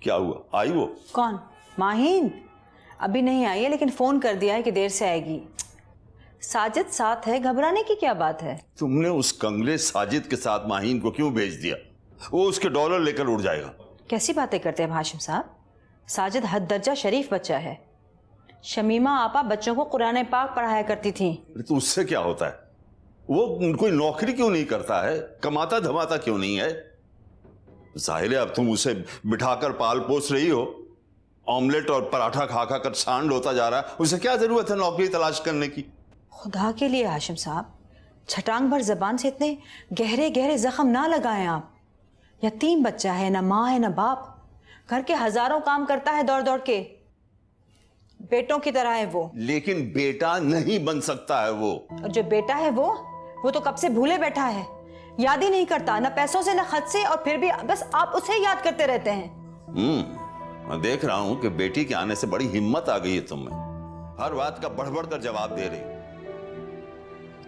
क्या हुआ, आई वो? कौन? माहीन अभी नहीं आई है, लेकिन फोन कर दिया है कि देर से आएगी। साजिद साथ है, घबराने की क्या बात है? तुमने उस कंगले साजिद के साथ माहीन को क्यों भेज दिया? वो उसके डॉलर लेकर उड़ जाएगा। कैसी बातें करते हैं हाशिम साहब? साजिद हद दर्जा शरीफ बच्चा है। शमीमा आपा बच्चों को कुरान पाक पढ़ाया करती थी। तो उससे क्या होता है? वो कोई नौकरी क्यों नहीं करता है? कमाता धमाता क्यों नहीं है? जाहिर है अब तुम उसे बिठाकर पाल पोस रही हो, ऑमलेट और पराठा खा खा कर सांड होता जा रहा है। उसे क्या जरूरत है नौकरी तलाश करने की? खुदा के लिए हाशिम साहब, छटांग भर जबान से इतने गहरे गहरे जख्म ना लगाएं आप। यतीम बच्चा है, ना माँ है ना बाप, घर के हजारों काम करता है दौड़ दौड़ के, बेटों की तरह है वो। लेकिन बेटा नहीं बन सकता है वो। और जो बेटा है वो तो कब से भूले बैठा है, याद ही नहीं करता, ना पैसों से ना खत से, और फिर भी बस आप उसे याद करते रहते हैं। मैं देख रहा हूं कि बेटी के आने से बड़ी हिम्मत आ गई है तुम में। हर बात का बढ़ बढ़ कर जवाब दे रही।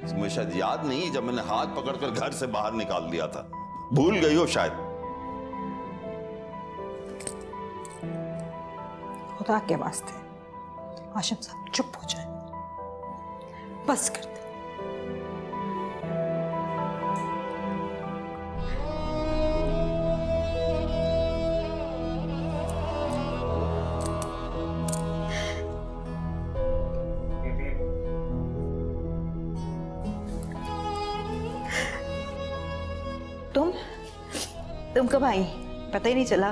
तुम्हें शायद याद नहीं, जब मैंने हाथ पकड़कर घर से बाहर निकाल दिया था, भूल गई हो शायद। खुदा के वास्ते हाशिम साहब चुप हो जाए, बस कर दे। तुम कब आई? पता ही नहीं चला।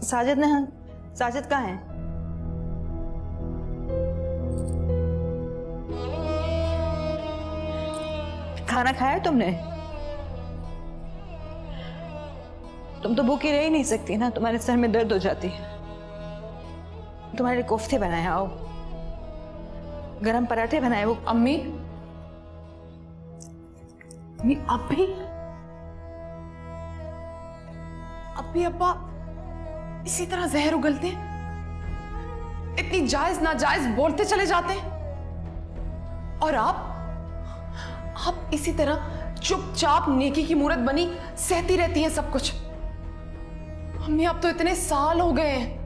साजिद कहाँ है? खाना खाया तुमने? तुम तो भूखी रह ही नहीं सकती ना, तुम्हारे सर में दर्द हो जाती है। तुम्हारे लिए कोफ्ते बनाए, आओ। गरम पराठे बनाए वो। अम्मी, अब भी अब्बा इसी तरह जहर उगलते हैं, इतनी जायज नाजायज बोलते चले जाते हैं, और आप इसी तरह चुपचाप नेकी की मूरत बनी सहती रहती हैं सब कुछ। अम्मी, आप तो इतने साल हो गए हैं,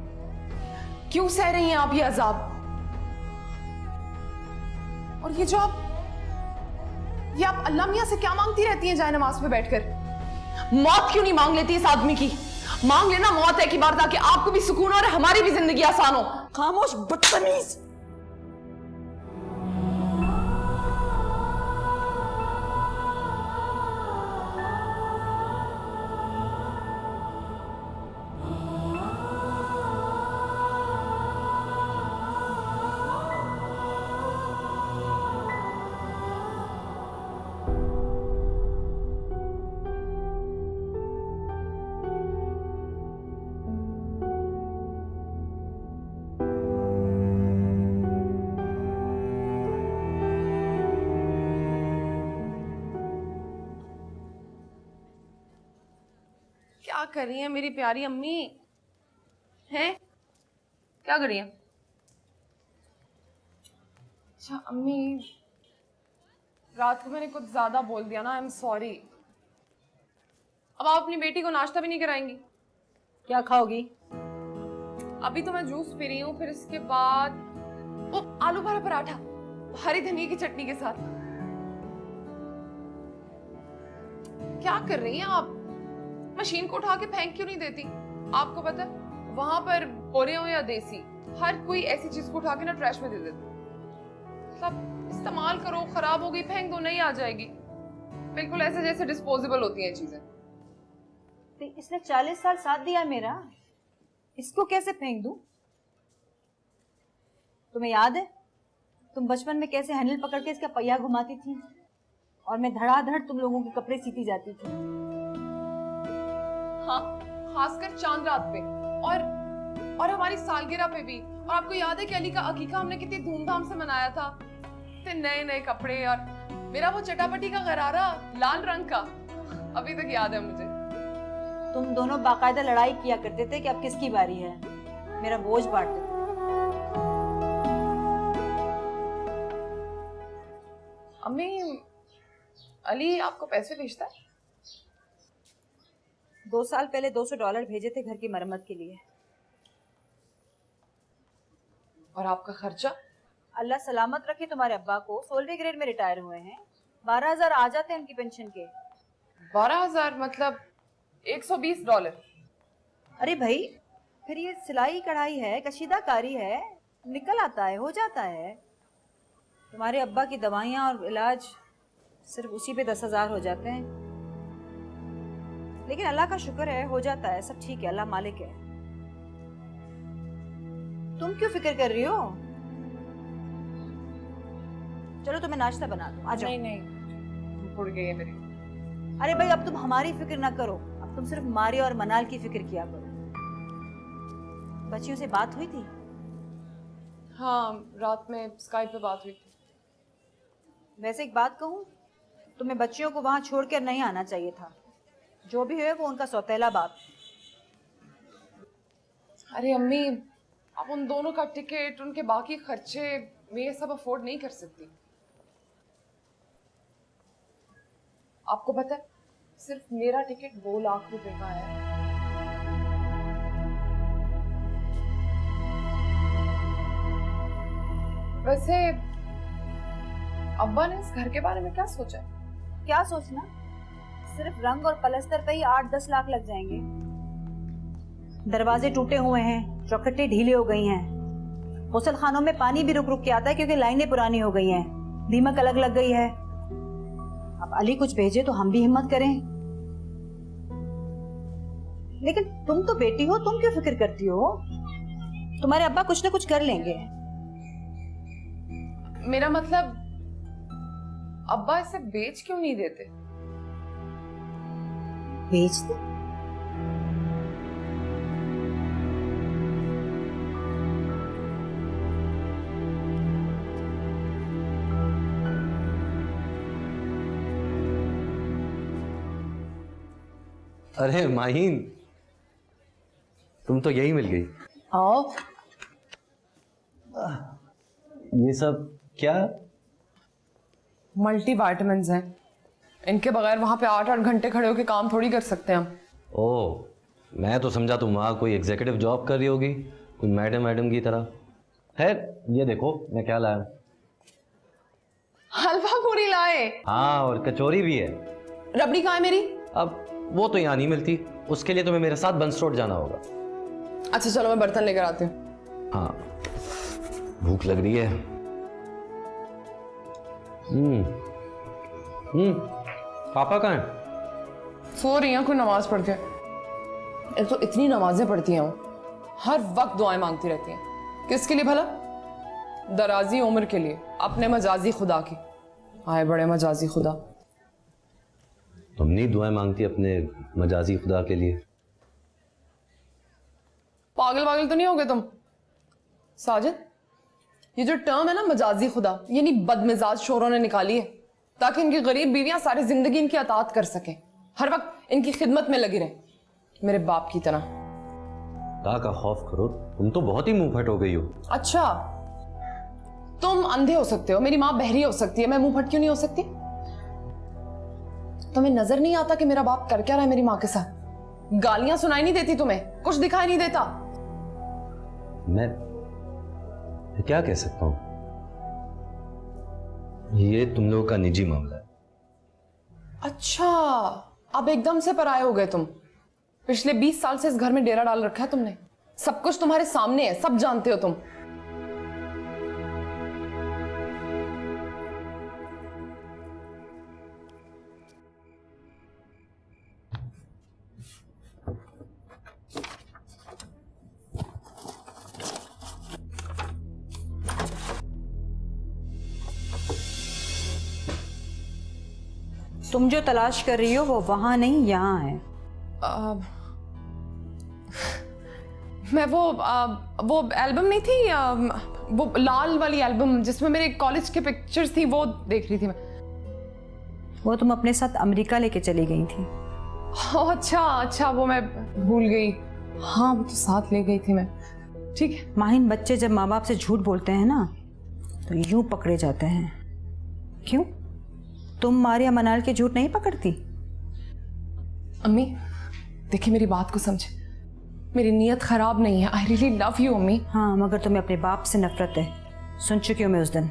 क्यों सह रही हैं आप ये अजाब? और ये आप अल्लाह मियां से क्या मांगती रहती हैं जाए नमाज पे बैठकर? मौत क्यों नहीं मांग लेती इस आदमी की? मांग लेना मौत है की बार, ताकि आपको भी सुकून हो और हमारी भी जिंदगी आसान हो। खामोश बदतमीज। क्या कर रही हैं मेरी प्यारी अम्मी? हैं? क्या कर रही हैं? अच्छा अम्मी, रात को मैंने कुछ ज्यादा बोल दिया ना, आई एम सॉरी। अब आप अपनी बेटी को नाश्ता भी नहीं कराएंगी? क्या खाओगी? अभी तो मैं जूस पी रही हूँ, फिर इसके बाद वो आलू भरा पराठा हरी धनिया की चटनी के साथ। क्या कर रही हैं आप? मशीन को उठा के फेंक क्यों नहीं देती? आपको पता है वहां पर बोरे हो या देसी, हर कोई ऐसी चीज को उठा के ना ट्रैश में दे देता। सब इस्तेमाल करो, खराब हो गई फेंक दो, नहीं आ जाएगी। बिल्कुल ऐसे जैसे डिस्पोजेबल होती हैं चीजें। तो इसने 40 साल साथ दिया मेरा, इसको कैसे फेंक दूं? तुम्हें याद है तुम बचपन में कैसे हैंडल पकड़ के इसका पहिया घुमाती थी और मैं धड़ाधड़ तुम लोगों के कपड़े सीती जाती थी? हाँ, खासकर चांद रात पे और हमारी सालगिरह पे भी। और आपको याद है कि अली का अकीका हमने कितनी धूमधाम से मनाया था? इतने नए नए कपड़े और मेरा वो चटापटी का गरारा लाल रंग का, अभी तक याद है मुझे। तुम दोनों बाकायदा लड़ाई किया करते थे कि अब किसकी बारी है, मेरा बोझ बांटते थे। अम्मी, अली आपको पैसे भेजता है? 2 साल पहले $200 भेजे थे घर की मरम्मत के लिए। और आपका खर्चा? अल्लाह सलामत रखे तुम्हारे अब्बा को, 16वें ग्रेड में रिटायर हुए हैं। 12,000 आ जाते हैं उनकी पेंशन के। 12,000 मतलब $120। अरे भाई, फिर ये सिलाई कढ़ाई है, कशीदाकारी है, निकल आता है, हो जाता है। तुम्हारे अब्बा की दवाइयाँ और इलाज सिर्फ उसी पे 10,000 हो जाते हैं। लेकिन अल्लाह का शुक्र है, हो जाता है, सब ठीक है, अल्लाह मालिक है। तुम क्यों फिक्र कर रही हो? चलो तुम्हें नाश्ता बना दूं, आ जाओ। नहीं, उड़ गई है मेरी। अरे भाई, अब तुम हमारी फिक्र ना करो, अब तुम सिर्फ मारी और मनाल की फिक्र किया करो। बच्चियों से बात हुई थी? हाँ, रात में स्काइप पे बात हुई थी। वैसे एक बात कहूँ, तुम्हें बच्चियों को वहां छोड़कर नहीं आना चाहिए था। जो भी है वो उनका सौतेला बाप। अरे अम्मी, अब उन दोनों का टिकट, उनके बाकी खर्चे मैं ये सब अफोर्ड नहीं कर सकती। आपको पता है सिर्फ मेरा टिकट 2 लाख रुपए का है। वैसे अब्बा ने इस घर के बारे में क्या सोचा है? क्या सोचना, सिर्फ रंग और पलस्तर पे ही 8-10 लाख लग जाएंगे। दरवाजे टूटे हुए हैं, चौखटें ढीली हो गई हैं, गुसल खानों में पानी भी रुक रुक के आता है क्योंकि लाइनें पुरानी हो गई हैं, दीमक अलग लग गई है। अब अली कुछ भेजे तो हम भी हिम्मत करें। लेकिन तुम तो बेटी हो, तुम क्यों फिक्र करती हो? तुम्हारे अब्बा कुछ ना कुछ कर लेंगे। मेरा मतलब अब्बा इसे बेच क्यों नहीं देते? बेच दे। अरे माहीन, तुम तो यही मिल गई। आओ। ये सब क्या? मल्टी वाइटामिन हैं, इनके बगैर वहां पे 8-8 घंटे खड़े होकर काम थोड़ी कर सकते हैं हम। ओह, मैं तो समझा तुम वहाँ कोई एग्जीक्यूटिव जॉब कर रही होगी, कोई मैडम की तरह। खैर, ये देखो मैं क्या लाया। हलवा पूरी लाए। हाँ, और कचौरी भी है। रबड़ी कहाँ है मेरी? अब वो तो यहाँ नहीं मिलती, उसके लिए तुम्हें मेरे साथ बंस रोड जाना होगा। अच्छा चलो, मैं बर्तन लेकर आती हूँ। हाँ, भूख लग रही है। पापा कहाँ हैं? सो रही हैं कोई नमाज पढ़ के। एक तो इतनी नमाजें पढ़ती हैं वो, हर वक्त दुआएं मांगती रहती हैं। किसके लिए भला? दराजी उम्र के लिए, अपने मजाजी खुदा की। आए बड़े मजाजी खुदा। तुम नहीं दुआएं मांगती अपने मजाजी खुदा के लिए? पागल वागल तो नहीं हो गए तुम साजिद? ये जो टर्म है ना मजाजी खुदा, ये नहीं बदमिजाज शोरों ने निकाली है ताकि इनकी गरीब बीवियां सारी जिंदगी इनकी अतात कर सकें, हर वक्त इनकी खिदमत में लगी रहे, मेरे बाप की तरह। खुदा का खौफ करो, तुम तो बहुत ही मुंह फट हो गई हो। अच्छा, तुम अंधे हो सकते हो, मेरी माँ बहरी हो सकती है, मैं मुंह फट क्यों नहीं हो सकती? तुम्हें नजर नहीं आता कि मेरा बाप कर क्या रहा है मेरी माँ के साथ? गालियां सुनाई नहीं देती तुम्हें? कुछ दिखाई नहीं देता? मैं क्या कह सकता हूं, ये तुम लोगों का निजी मामला है। अच्छा, अब एकदम से पराये हो गए तुम। पिछले 20 साल से इस घर में डेरा डाल रखा है तुमने, सब कुछ तुम्हारे सामने है, सब जानते हो तुम। तुम जो तलाश कर रही हो वो वहां नहीं, यहाँ है। मैं वो एल्बम नहीं थी, वो लाल वाली एल्बम जिसमें मेरे कॉलेज के पिक्चर्स थी, वो देख रही थी मैं। वो तुम अपने साथ अमेरिका लेके चली गई थी। अच्छा, वो मैं भूल गई। हाँ, वो तो साथ ले गई थी मैं। ठीक है। माहिन, बच्चे जब माँ बाप से झूठ बोलते हैं ना तो यूं पकड़े जाते हैं। क्यों? तुम मारिया मनाल के झूठ नहीं पकड़ती? अम्मी देखिए, मेरी बात को समझे, मेरी नीयत खराब नहीं है। आई रियली लव यू अम्मी। हाँ, मगर तुम्हें अपने बाप से नफरत है, सुन चुकी हूँ मैं उस दिन।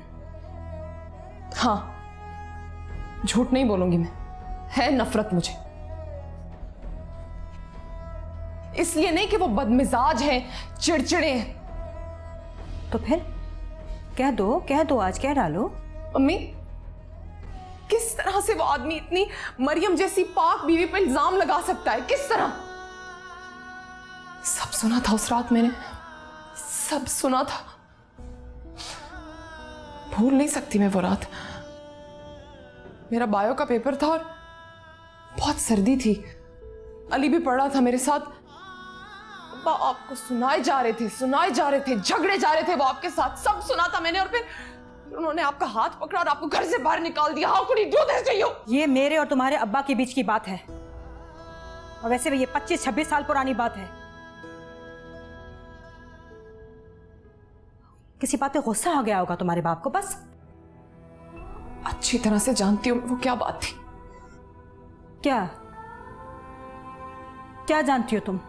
हाँ, झूठ नहीं बोलूंगी मैं, है नफरत मुझे। इसलिए नहीं कि वो बदमिजाज हैं, चिड़चिड़े हैं। तो फिर कह दो, आज कह डालो। अम्मी, किस तरह से वो आदमी इतनी मरियम जैसी पाक बीवी पर इल्जाम लगा सकता है? किस तरह? सब सुना था उस रात मैंने, सब सुना था। भूल नहीं सकती मैं वो रात। मेरा बायो का पेपर था और बहुत सर्दी थी, अली भी पढ़ रहा था मेरे साथ। अब्बा आपको सुनाए जा रहे थे, झगड़े जा रहे थे वो आपके साथ, सब सुना था मैंने। और फिर उन्होंने आपका हाथ पकड़ा और आपको घर से बाहर निकाल दिया। How could he do this to you? ये मेरे और तुम्हारे अब्बा के बीच की बात है, और वैसे भी ये 25-26 साल पुरानी बात है। किसी बात पे गुस्सा आ गया होगा तुम्हारे बाप को, बस। अच्छी तरह से जानती हूँ वो क्या बात थी। क्या जानती हो तुम?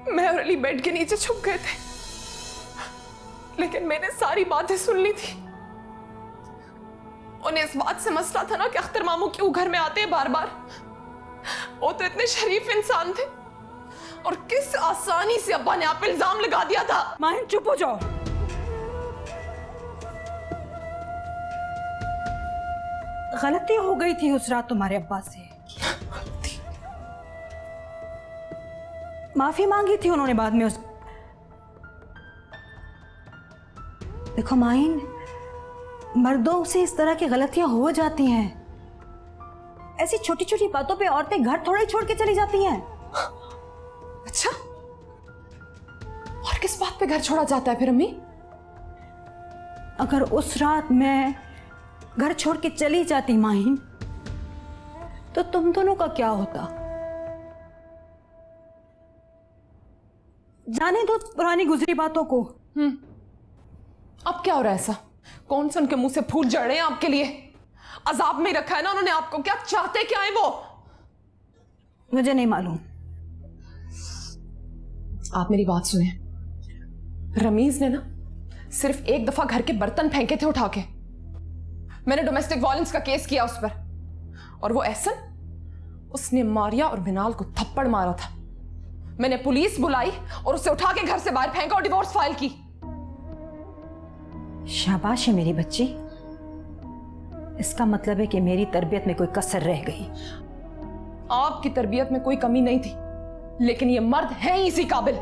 मैं और अली बेड के नीचे छुप गए थे, लेकिन मैंने सारी बातें सुन ली थी। उन्हें इस बात से मसला था ना कि अख्तर मामू क्यों घर में आते हैं बार बार। वो तो इतने शरीफ इंसान थे, और किस आसानी से अब्बा ने आप पे इल्जाम लगा दिया था। माहिन, चुप हो जाओ। गलती हो गई थी उस रात तुम्हारे अब्बा से। माफी मांगी थी उन्होंने बाद में। उस देखो माहिन, मर्दों से इस तरह की गलतियां हो जाती हैं। ऐसी छोटी छोटी बातों पे औरतें घर थोड़े छोड़ के चली जाती हैं। अच्छा, और किस बात पे घर छोड़ा जाता है फिर अम्मी? अगर उस रात मैं घर छोड़ के चली जाती माहिन, तो तुम दोनों का क्या होता? जाने दो पुरानी गुजरी बातों को। अब क्या हो रहा है ऐसा? कौन से उनके मुंह से फूल जड़ रहे हैं आपके लिए? अजाब में रखा है ना उन्होंने आपको। क्या चाहते क्या है वो? मुझे नहीं मालूम। आप मेरी बात सुने। रमीज ने ना सिर्फ एक दफा घर के बर्तन फेंके थे उठा के। मैंने डोमेस्टिक वायलेंस का केस किया उस पर, और वो एहसन, उसने मारिया और मिनाल को थप्पड़ मारा था। मैंने पुलिस बुलाई और उसे उठा के घर से बाहर फेंका और डिवोर्स फाइल की। शाबाश है मेरी बच्ची। इसका मतलब है कि मेरी तरबियत में कोई कसर रह गई। आपकी तरबियत में कोई कमी नहीं थी, लेकिन ये मर्द है ही इसी काबिल।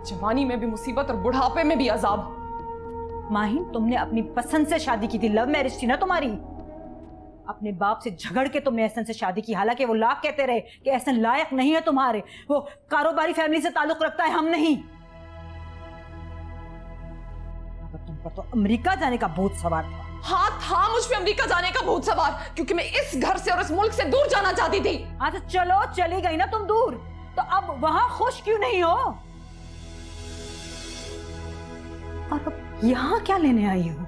जवानी में भी मुसीबत और बुढ़ापे में भी अजाब। माहिन, तुमने अपनी पसंद से शादी की थी, लव मैरिज थी ना तुम्हारी। अपने बाप से झगड़ के तुमने एहसन से शादी की, हालांकि वो लाख कहते रहे कि एहसन लायक नहीं है तुम्हारे, वो कारोबारी फैमिली से ताल्लुक रखता है, हम नहीं। मगर तुम पर तो अमेरिका जाने का भूत सवार था। हाँ था मुझ पे अमेरिका जाने का भूत सवार, क्योंकि मैं इस घर से और इस मुल्क से दूर जाना चाहती थी। हाँ तो चलो, चली गई ना तुम दूर, तो अब वहां खुश क्यों नहीं हो? और अब यहां क्या लेने आई हो?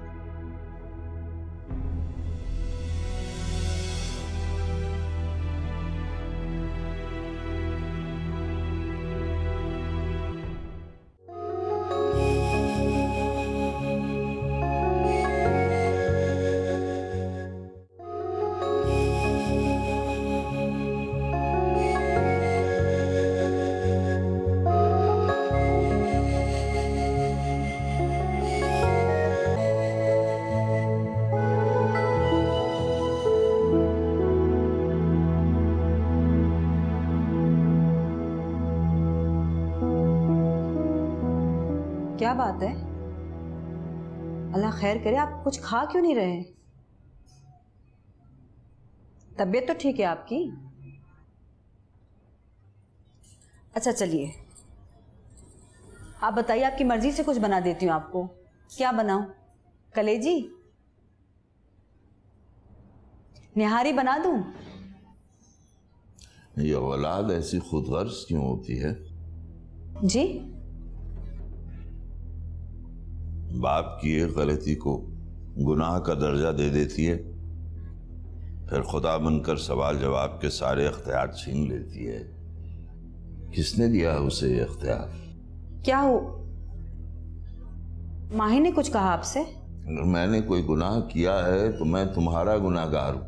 क्या बात है? अल्लाह खैर करे, आप कुछ खा क्यों नहीं रहे? तबीयत तो ठीक है आपकी? अच्छा चलिए, आप बताइए, आपकी मर्जी से कुछ बना देती हूँ आपको। क्या बनाऊं? कलेजी? निहारी बना दूं? ये औलाद ऐसी खुदगर्ज क्यों होती है? जी? बाप की एक गलती को गुनाह का दर्जा दे देती है, फिर खुदा बनकर सवाल जवाब के सारे इख्तियार छीन लेती है। किसने दिया उसे ये इख्तियार? क्या हो, माही ने कुछ कहा आपसे? अगर मैंने कोई गुनाह किया है तो मैं तुम्हारा गुनाहगार हूं।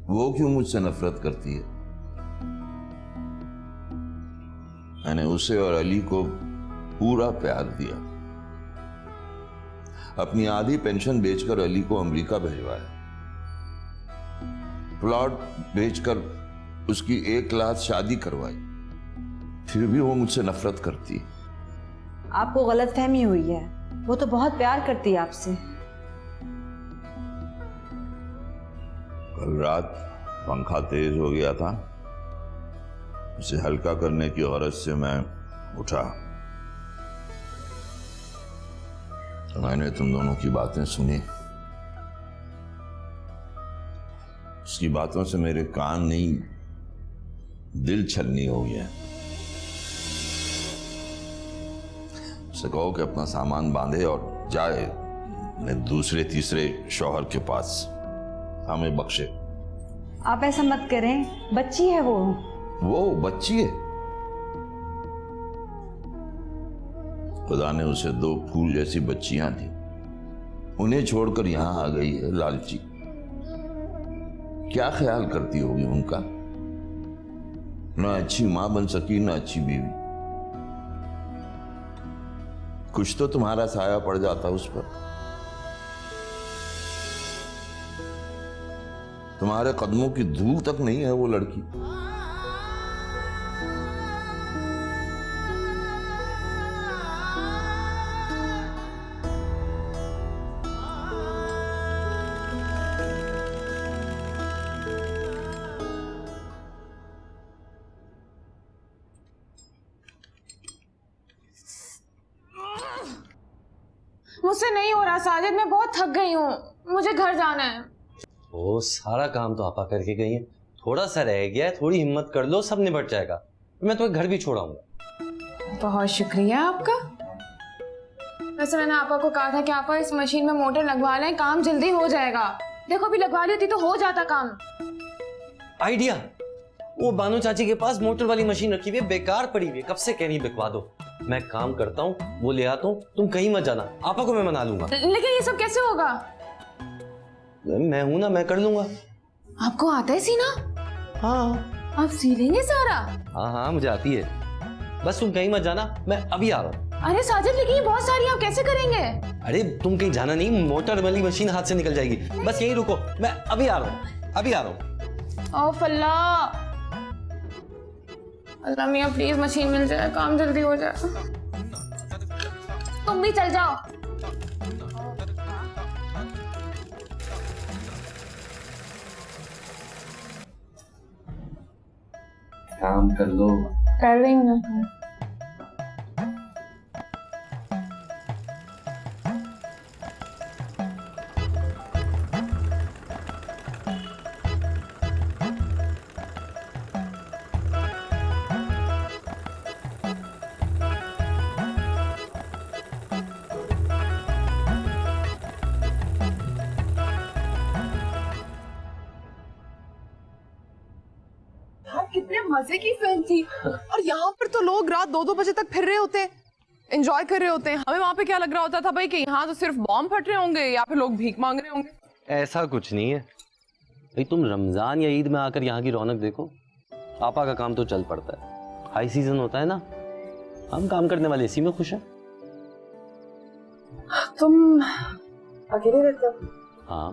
वो क्यों मुझसे नफरत करती है? मैंने उसे और अली को पूरा प्यार दिया, अपनी आधी पेंशन बेचकर अली को अमेरिका भिजवाया, प्लॉट बेचकर उसकी 1 लाख शादी करवाई, फिर भी वो मुझसे नफरत करती है। आपको गलतफहमी हुई है, वो तो बहुत प्यार करती है आपसे। कल रात पंखा तेज हो गया था, उसे हल्का करने की गरज से मैं उठा तो मैंने तुम दोनों की बातें सुनी। उसकी बातों से मेरे कान नहीं, दिल छलनी हो गया। उसे कहो कि अपना सामान बांधे और जाए अपने दूसरे तीसरे शौहर के पास, हमें बख्शे। आप ऐसा मत करें, बच्ची है वो बच्ची है। खुदा ने उसे 2 फूल जैसी बच्चियां दी, उन्हें छोड़कर यहां आ गई है लालची। क्या ख्याल करती होगी उनका? ना अच्छी मां बन सकी, ना अच्छी बीवी। कुछ तो तुम्हारा साया पड़ जाता उस पर। तुम्हारे कदमों की धूल तक नहीं है वो लड़की। मुझसे नहीं हो रहा साजिद, मैं बहुत थक गई हूँ, मुझे घर जाना है। ओ, सारा काम तो आपा करके गई है, थोड़ा सा रह गया है, थोड़ी हिम्मत कर लो, सब निपट जाएगा। मैं तुम्हें घर भी छोड़ाऊंगा। बहुत शुक्रिया आपका। वैसे मैंने आपा को कहा था कि आपा इस मशीन में मोटर लगवा लें, काम जल्दी हो जाएगा। देखो अभी लगवा लेती तो हो जाता काम। आइडिया, वो बानो चाची के पास मोटर वाली मशीन रखी हुई है, बेकार पड़ी हुई है, कब से कह रही बिकवा दो। मैं काम करता हूँ, वो ले आता हूँ, तुम कहीं मत जाना, आपा को मैं मना लूंगा। लेकिन ये सब कैसे होगा? मैं हूं ना, मैं कर लूंगा। आपको आता है सीना? हाँ आप सी लेंगे सारा? हाँ हाँ, मुझे आती है, बस तुम कहीं मत जाना, मैं अभी आ रहा हूँ। अरे साजिद लेकिन ये बहुत सारी, आप कैसे करेंगे? अरे तुम कहीं जाना नहीं, मोटर वाली मशीन हाथ से निकल जाएगी, बस यहीं रुको, मैं अभी आ रहा हूँ, अभी आ रहा हूँ। ओफ अल्लाह, अल्लाह मियाँ प्लीज मशीन मिल जाए, काम जल्दी हो जाए। तुम भी चल जाओ। काम कर लो। कर रही हूँ ना। कितने मजे की फिल्म थी। और यहाँ पर तो लोग रात 2-2 बजे तक फिर रहे होते हैं, एंजॉय कर रहे होते हैं। हमें वहाँ पे क्या लग रहा होता था भाई कि यहाँ तो सिर्फ बॉम्ब फट रहे होंगे या फिर लोग भीख मांग रहे होंगे। ऐसा कुछ नहीं है भाई, तुम रमजान या ईद में आकर यहाँ की रौनक देखो, आपा का काम तो चल पड़ता है, हाई सीजन होता है ना, हम काम करने वाले इसी में खुश हैं। तुम अकेले रहते हो? हाँ।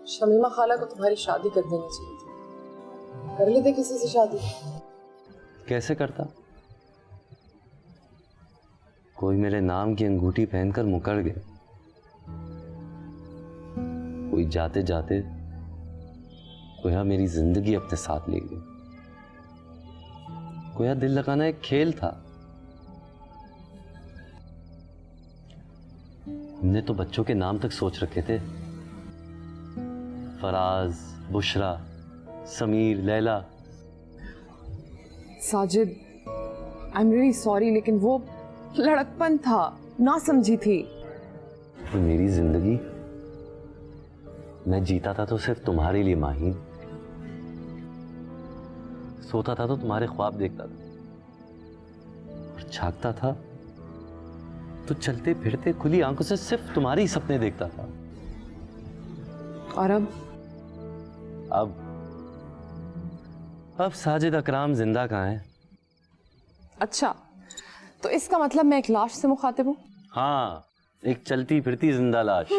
शमीमा खाला को तुम्हारी शादी कर देनी चाहिए थी, कर लेते किसी से शादी। कैसे करता? कोई मेरे नाम की अंगूठी पहनकर मुकर गया, कोई जाते जाते कोई मेरी जिंदगी अपने साथ ले गया, कोई दिल लगाना एक खेल था। हमने तो बच्चों के नाम तक सोच रखे थे, Faraz, Bushra, Sameer, Laila. Sajid, I am really sorry, लेकिन वो लड़कपन था, ना समझी थी। तो मेरी जिंदगी मैं जीता था तो सिर्फ तुम्हारे लिए माहीन, सोता था तो तुम्हारे ख्वाब देखता था, और जागता था तो चलते फिरते खुली आंखों से सिर्फ तुम्हारे ही सपने देखता था। और अब साजिद अकराम जिंदा कहाँ है? अच्छा, तो इसका मतलब मैं एक लाश से मुखातिब हूँ? हाँ, एक चलती फिरती जिंदा लाश।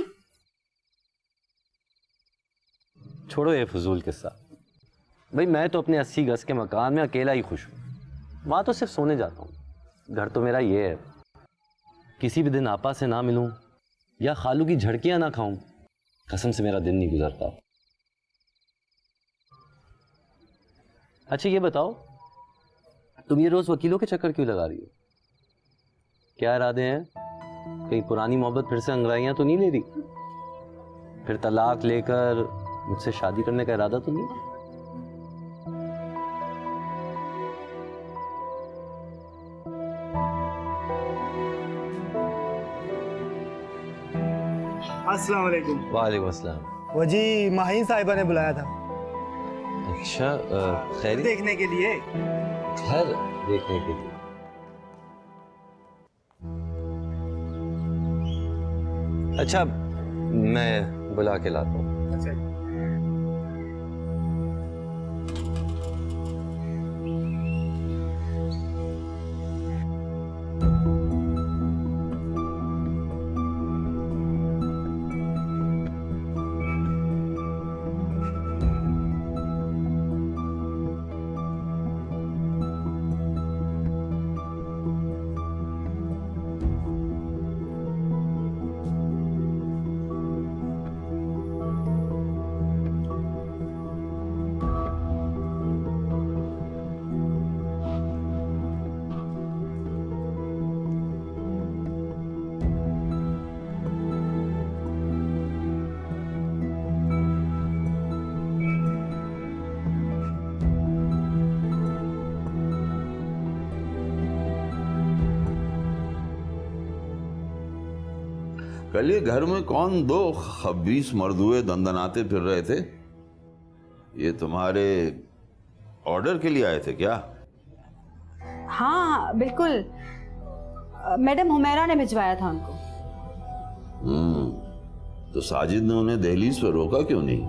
छोड़ो ये फजूल किस्सा भाई, मैं तो अपने 80 गज के मकान में अकेला ही खुश हूँ, वहां तो सिर्फ सोने जाता हूँ। घर तो मेरा ये है, किसी भी दिन आपा से ना मिलूं या खालू की झड़कियां ना खाऊं, कसम से मेरा दिन नहीं गुजरता। अच्छा ये बताओ, तुम ये रोज वकीलों के चक्कर क्यों लगा रही हो? क्या इरादे हैं? कहीं पुरानी मोहब्बत फिर से अंगड़ाइयां तो नहीं ले रही? फिर तलाक लेकर मुझसे शादी करने का इरादा तो नहीं? अस्सलाम वालेकुम। वालेकुम अस्सलाम। वजी माहीन साहिबा ने बुलाया था अच्छा, खैर देखने के लिए। घर देखने के लिए। अच्छा, मैं बुला के लाता हूँ। अच्छा, कल ये घर में कौन दो खबीस मर्दुए दंदनाते फिर रहे थे? ये तुम्हारे ऑर्डर के लिए आए थे क्या? हाँ बिल्कुल, मैडम हुमैरा ने भिजवाया था उनको। तो साजिद ने उन्हें दहलीज पर रोका क्यों नहीं?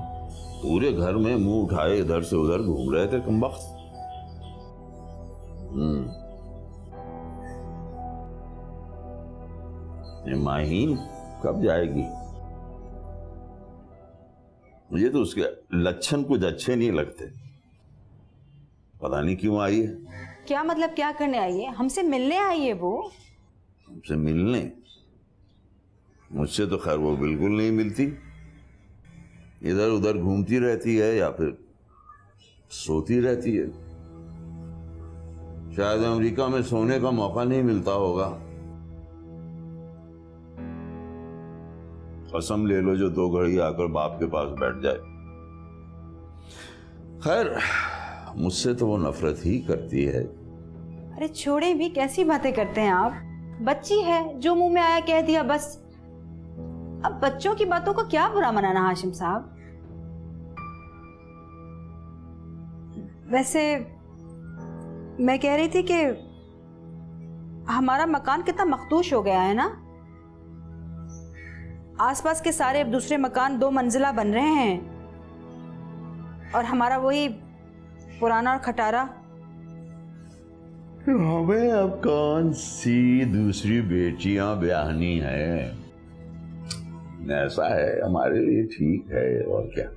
पूरे घर में मुंह उठाए इधर से उधर घूम रहे थे कमबख्त। ये माहीन कब जाएगी? मुझे तो उसके लक्षण कुछ अच्छे नहीं लगते। पता नहीं क्यों आई है। क्या मतलब क्या करने आई है? हमसे मिलने आई है वो। हमसे मिलने? मुझसे तो खैर वो बिल्कुल नहीं मिलती। इधर उधर घूमती रहती है या फिर सोती रहती है। शायद अमेरिका में सोने का मौका नहीं मिलता होगा। कसम ले लो जो 2 घड़ी आकर बाप के पास बैठ जाए। खैर मुझसे तो वो नफरत ही करती है। अरे छोड़े भी, कैसी बातें करते हैं आप? बच्ची है, जो मुंह में आया कह दिया बस। अब बच्चों की बातों को क्या बुरा मनाना हाशिम साहब। वैसे मैं कह रही थी कि हमारा मकान कितना मखदूश हो गया है ना। आसपास के सारे अब दूसरे मकान 2 मंजिला बन रहे हैं और हमारा वही पुराना और खटारा। हमें अब कौन सी दूसरी बेटियां ब्याहनी है? ऐसा है हमारे लिए ठीक है। और क्या?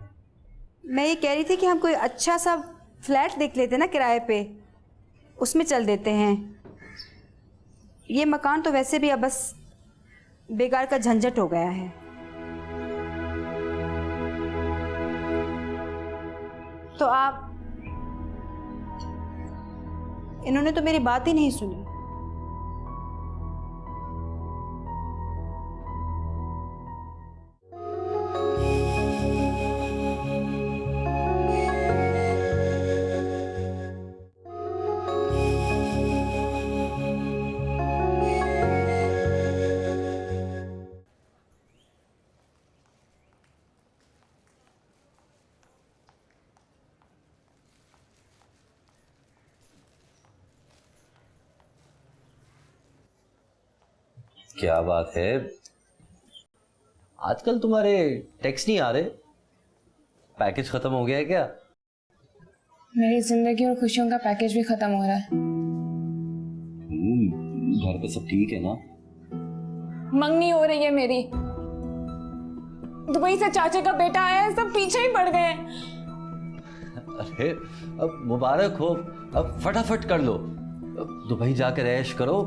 मैं ये कह रही थी कि हम कोई अच्छा सा फ्लैट देख लेते ना किराए पे, उसमें चल देते हैं। ये मकान तो वैसे भी अब बस बेकार का झंझट हो गया है। तो आप, इन्होंने तो मेरी बात ही नहीं सुनी। क्या बात है, आजकल तुम्हारे टेक्स्ट नहीं आ रहे? पैकेज खत्म हो गया है क्या? मेरी जिंदगी और खुशियों का पैकेज भी खत्म हो रहा है। घर पे सब ठीक है ना? मंगनी हो रही है मेरी। दुबई से चाचे का बेटा आया है, सब पीछे ही पड़ गए। अरे अब मुबारक हो, अब फटाफट कर लो। अब दुबई जाकर ऐश करो।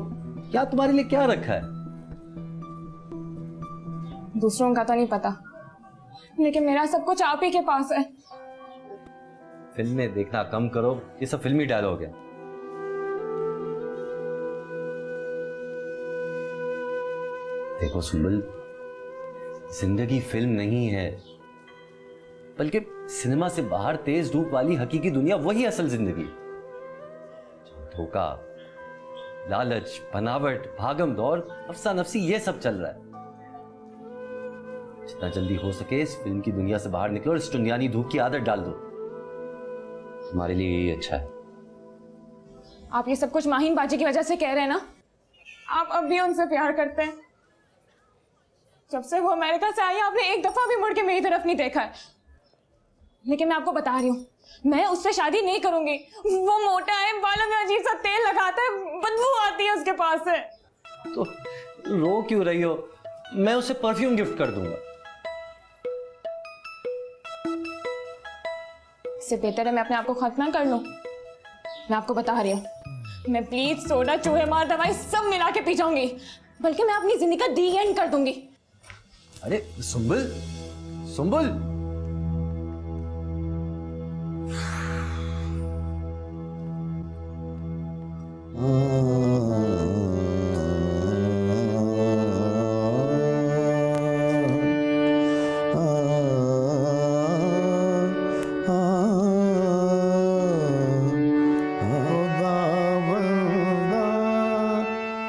क्या तुम्हारे लिए क्या रखा है? दूसरों का तो नहीं पता, लेकिन मेरा सब कुछ आप ही के पास है। फिल्में देखना कम करो, ये सब फिल्मी डायलॉग है। देखो सुंबल, जिंदगी फिल्म नहीं है, बल्कि सिनेमा से बाहर तेज धूप वाली हकीकी दुनिया, वही असल जिंदगी। धोखा, लालच, बनावट, भागम दौड़, अफसा नफसी, ये सब चल रहा है। जितना जल्दी हो सके इस फिल्म की दुनिया से बाहर निकलो और इस टुंडियानी धूप की आदत डाल दो। तुम्हारे लिए यही अच्छा है। आप ये सब कुछ माहीन बाजी की वजह से कह रहे हैं ना? आप अब भी उनसे प्यार करते हैं? जब से वो अमेरिका से आई आपने एक दफा भी मुड़ के मेरी तरफ नहीं देखा है। लेकिन मैं आपको बता रही हूँ, मैं उससे शादी नहीं करूंगी। वो मोटा है, बालों में अजीब सा तेल लगाता है, बदबू आती है उसके पास से। तो रो क्यों रही हो? मैं उसे परफ्यूम गिफ्ट कर दूंगा। इससे बेहतर है मैं अपने आप को खत्म कर लूं। मैं आपको बता रही हूँ, मैं ब्लीच, सोडा, चूहे मार दवाई सब मिला के पी जाऊंगी, बल्कि मैं अपनी जिंदगी का दी एंड कर दूंगी। अरे सुंबल, सुंबल,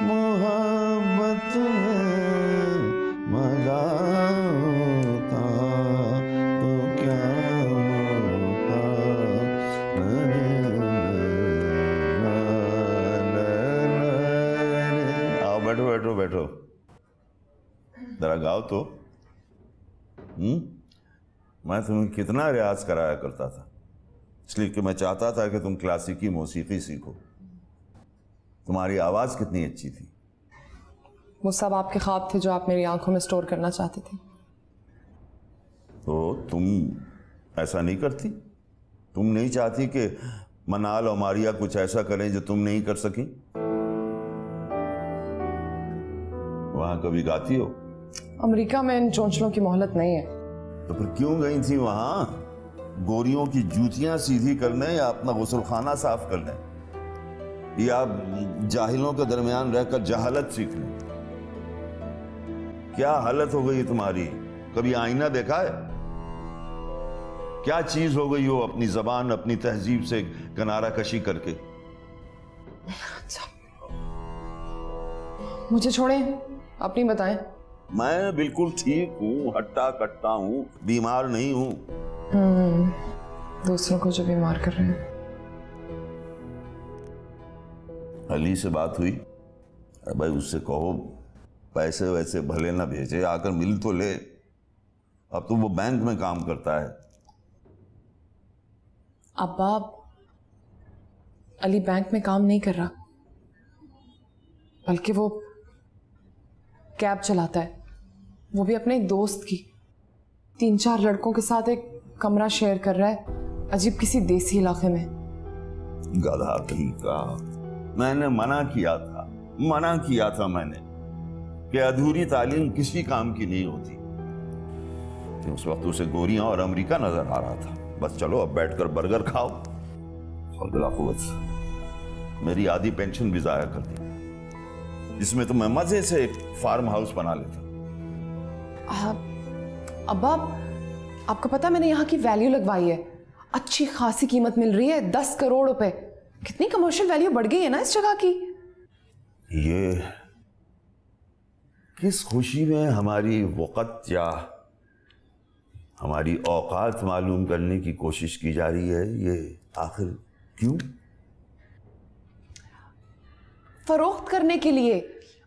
मोहब्बत में मजा बैठो, जरा गाओ तो। मैं तुम्हें कितना रियाज कराया करता था, इसलिए कि मैं चाहता था कि तुम क्लासिकी मौसीकी सीखो। तुम्हारी आवाज कितनी अच्छी थी। वो सब आपके ख्वाब थे जो आप मेरी आंखों में स्टोर करना चाहते थे। तो तुम ऐसा नहीं करती? तुम नहीं चाहती कि मनाल और मारिया कुछ ऐसा करें जो तुम नहीं कर सकी? वहां कभी गाती हो? अमेरिका में इन चोंचलों की मोहलत नहीं है। तो फिर क्यों गई थी वहां? गोरियों की जूतियां सीधी करने या अपना गुस्लखाना साफ करने, या जाहिलों के दरमियान रहकर जहालत सीखने? क्या हालत हो गई तुम्हारी? कभी आईना देखा है? क्या चीज हो गई हो अपनी जबान, अपनी तहजीब से किनारा कशी करके? मुझे छोड़ें, अपनी बताएं। मैं बिल्कुल ठीक हूँ, हट्टा कट्टा हूँ, बीमार नहीं हूँ। दूसरों को जो बीमार कर रहे हैं। अली से बात हुई? अरे भाई उससे कहो पैसे वैसे भले ना भेजे, आकर मिल तो ले। अब तो वो बैंक में काम करता है। अब्बा, अली बैंक में काम नहीं कर रहा, बल्कि वो कैब चलाता है, वो भी अपने एक दोस्त की। 3-4 लड़कों के साथ एक कमरा शेयर कर रहा है, अजीब किसी देसी इलाके में। गधा कहीं का। मैंने मना किया था मैंने कि अधूरी तालीम किसी काम की नहीं होती। कि उस वक्त उसे गोरियां और अमेरिका नजर आ रहा था। बस चलो अब बैठकर बर्गर खाओ। और बिला कुव्वत मेरी आधी पेंशन भी जाया कर दी, जिसमें तो मैं मजे से एक फार्म हाउस बना लेता। अब्बा, आपको पता मैंने यहाँ की वैल्यू लगवाई है, अच्छी खासी कीमत मिल रही है, 10 करोड़ रुपए। कितनी कमर्शियल वैल्यू बढ़ गई है ना इस जगह की। ये किस खुशी में हमारी वक़्त या हमारी औकात मालूम करने की कोशिश की जा रही है, ये आखिर क्यों? फरोख्त करने के लिए।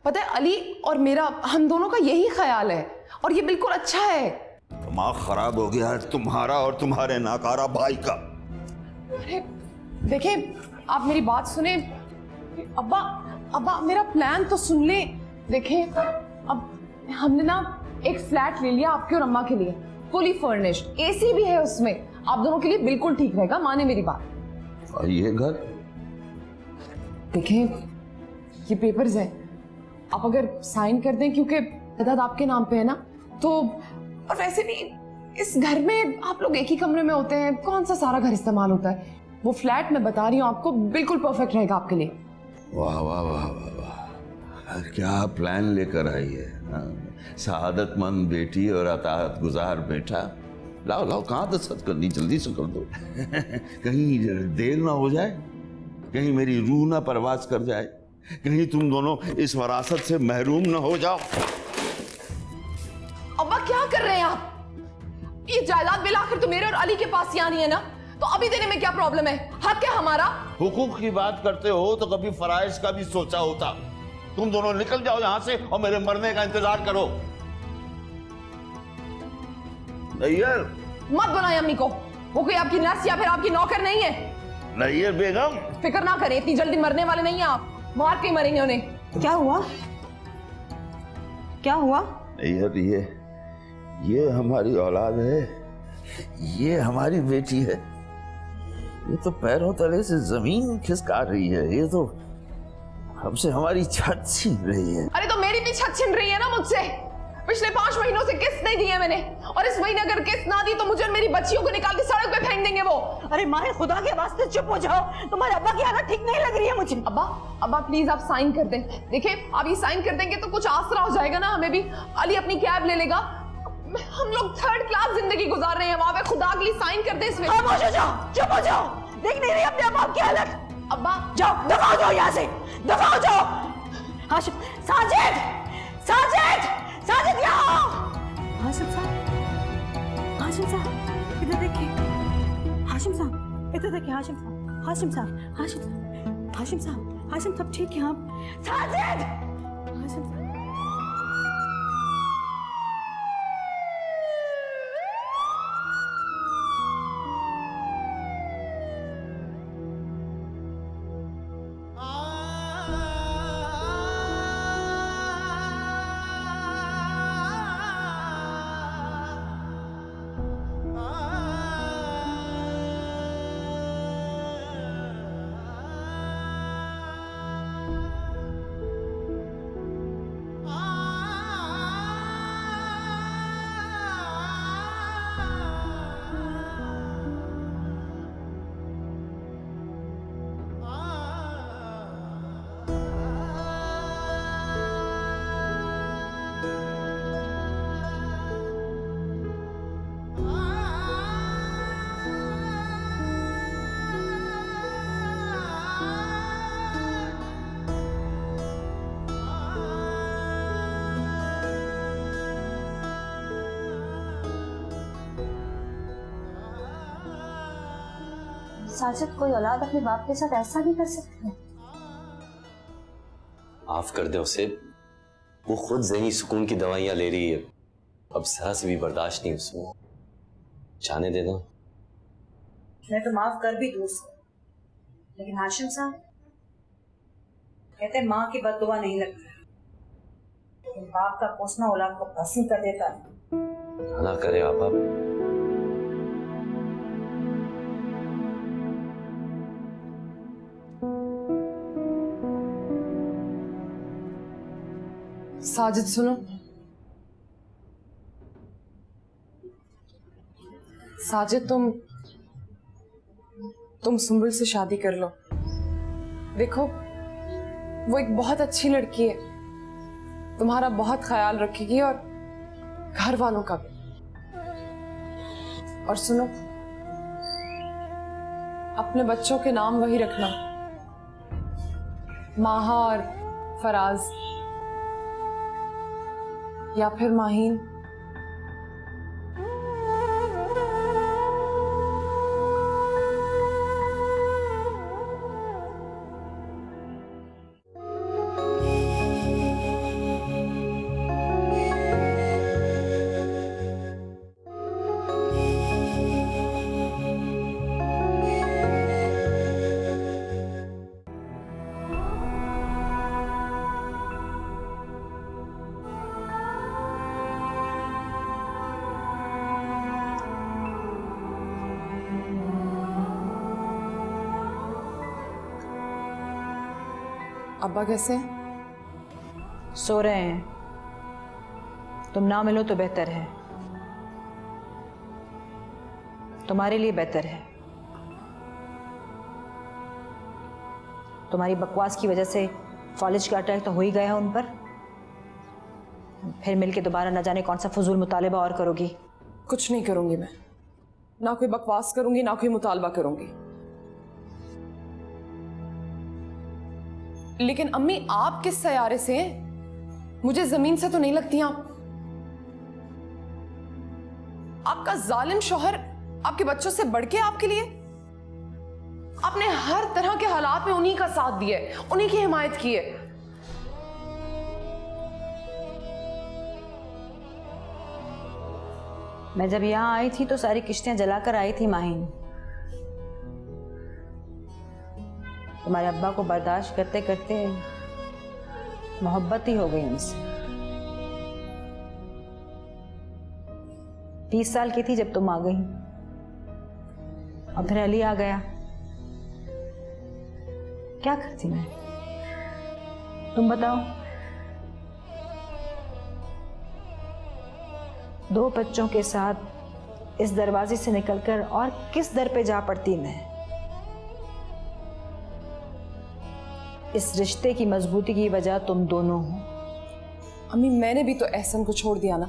पता है अली और मेरा, हम दोनों का यही ख्याल है, और ये बिल्कुल अच्छा है। दिमाग खराब हो गया है तुम्हारा और तुम्हारे नाकारा भाई का। अरे देखिए, आप मेरी बात सुने। अब्बा मेरा प्लान तो सुन ले। देखें, अब हमने ना एक फ्लैट ले लिया आपके और अम्मा के लिए, फुली फर्निश्ड, एसी भी है उसमें। आप दोनों के लिए बिल्कुल ठीक रहेगा, माने मेरी बात। और ये घर? देखें, ये पेपर्स हैं, आप अगर साइन कर दें, क्योंकि जायदाद आपके नाम पे है ना, तो और वैसे भी इस घर में आप लोग एक ही कमरे में होते हैं, कौन सा सारा घर इस्तेमाल होता है। वो फ्लैट मैं बता रही हूँ आपको, बिल्कुल परफेक्ट रहेगा आपके लिए। वाह वाह वाह वाह वाह, क्या प्लान लेकर आई है। सआदतमंद बेटी और अताअत गुजार बेटा। लाओ लाओ, कहाँ दस्तखत करनी, जल्दी से कर दो। कहीं देर ना हो जाए, कहीं मेरी रूह ना परवास कर जाए, कहीं तुम दोनों इस वरासत से महरूम ना हो जाओ। अब्बा क्या कर रहे हैं आप? ये जायदाद बिल आखिर तो मेरे और अली के पास ही आनी है ना, तो अभी देने में क्या प्रॉब्लम है? हक है हमारा। हुकूक की बात करते हो तो कभी फराइज का भी सोचा होता। तुम दोनों निकल जाओ यहां से और मेरे मरने का इंतजार करो। नैयर, मत बुलाएं अम्मी को, वो कोई आपकी नर्स या फिर आपकी नौकर नहीं है। नैयर बेगम, फिक्र ना करें, इतनी जल्दी मरने वाले नहीं है आप, मार के ही मरेंगे उन्हें। क्या हुआ? क्या हुआ? नैयर, ये हमारी औलाद है, ये हमारी बेटी है। ये तो पैरों तले से जमीन खिसका रही है, ये तो हमसे हमारी छत छीन रही है। अरे तो मेरी भी छत छिन रही है ना मुझसे। पिछले 5 महीनों से किस्त नहीं दी है मैंने, और इस महीने अगर किस्त ना दी तो मुझे और मेरी बच्चियों को निकाल के सड़क पे फेंक देंगे वो। अरे माए, खुदा के वास्ते चुप हो जाओ, तुम्हारे अब्बा की हालत ठीक नहीं लग रही है मुझे। अब्बा प्लीज आप साइन कर दें। देखिए, आप ये साइन कर देंगे तो कुछ आसरा हो जाएगा ना हमें भी। अली अपनी कैब ले लेगा, हम लोग 3rd क्लास जिंदगी गुजार रहे हैं वहां पे। खुदा के लिए साइन कर दे इसमें। खामोश हो जाओ, चुप हो जाओ, देख नहीं रही अपने अब्बा की हालत। अब्बा जाओ, दफा हो जाओ यहाँ से, दफा हो जाओ। हाशिम, साजिद, साजिद, साजिद यहाँ आओ। हाशिम साहब, हाशिम साहब, इधर देखिए। हाशिम साहब, इधर देखिए। हाशिम साहब, हाशिम साहब, हाशिम साहब, हाशिम साहब, हाशिम साहब, ठीक है आप? साजिद, हाशिम साहब, साजिद, कोई औलाद अपने बाप के साथ ऐसा नहीं कर सकती है। माफ कर दे उसे, वो खुद ज़हनी सुकून की दवाइयां ले रही है, अब जरा से भी बर्दाश्त नहीं उसको, जाने देना। मैं तो माफ कर भी दूं उसको, लेकिन हाशिम साहब कहते हैं माँ की बददुआ नहीं लगती, लेकिन बाप का कोसना औलाद को भस्म कर देता है। ना करे आपा। साजिद सुनो, साजिद तुम सुंबुल से शादी कर लो। देखो वो एक बहुत अच्छी लड़की है, तुम्हारा बहुत ख्याल रखेगी और घर वालों का भी। और सुनो, अपने बच्चों के नाम वही रखना, माहा और फराज, या फिर माहीन। अब्बा कैसे हैं? सो रहे हैं। तुम ना मिलो तो बेहतर है, तुम्हारे लिए बेहतर है। तुम्हारी बकवास की वजह से कॉलेज का अटैक तो हो ही गया उन पर, फिर मिलके दोबारा न जाने कौन सा फजूल मुतालिबा और करोगी। कुछ नहीं करूंगी मैं, ना कोई बकवास करूंगी ना कोई मुतालबा करूंगी। लेकिन अम्मी आप किस सयारे से हैं? मुझे जमीन से तो नहीं लगती आप। आपका जालिम शौहर आपके बच्चों से बढ़ के आपके लिए, आपने हर तरह के हालात में उन्हीं का साथ दिया है, उन्हीं की हिमायत की है। मैं जब यहाँ आई थी तो सारी किश्तियां जलाकर आई थी माहीन। तुम्हारे अब्बा को बर्दाश्त करते करते मोहब्बत ही हो गई उनसे। 30 साल की थी जब तुम आ गई और फिर अली आ गया। क्या करती मैं, तुम बताओ। 2 बच्चों के साथ इस दरवाजे से निकलकर और किस दर पे जा पड़ती मैं। इस रिश्ते की मजबूती की वजह तुम दोनों हो। अम्मी मैंने भी तो एहसन को छोड़ दिया ना,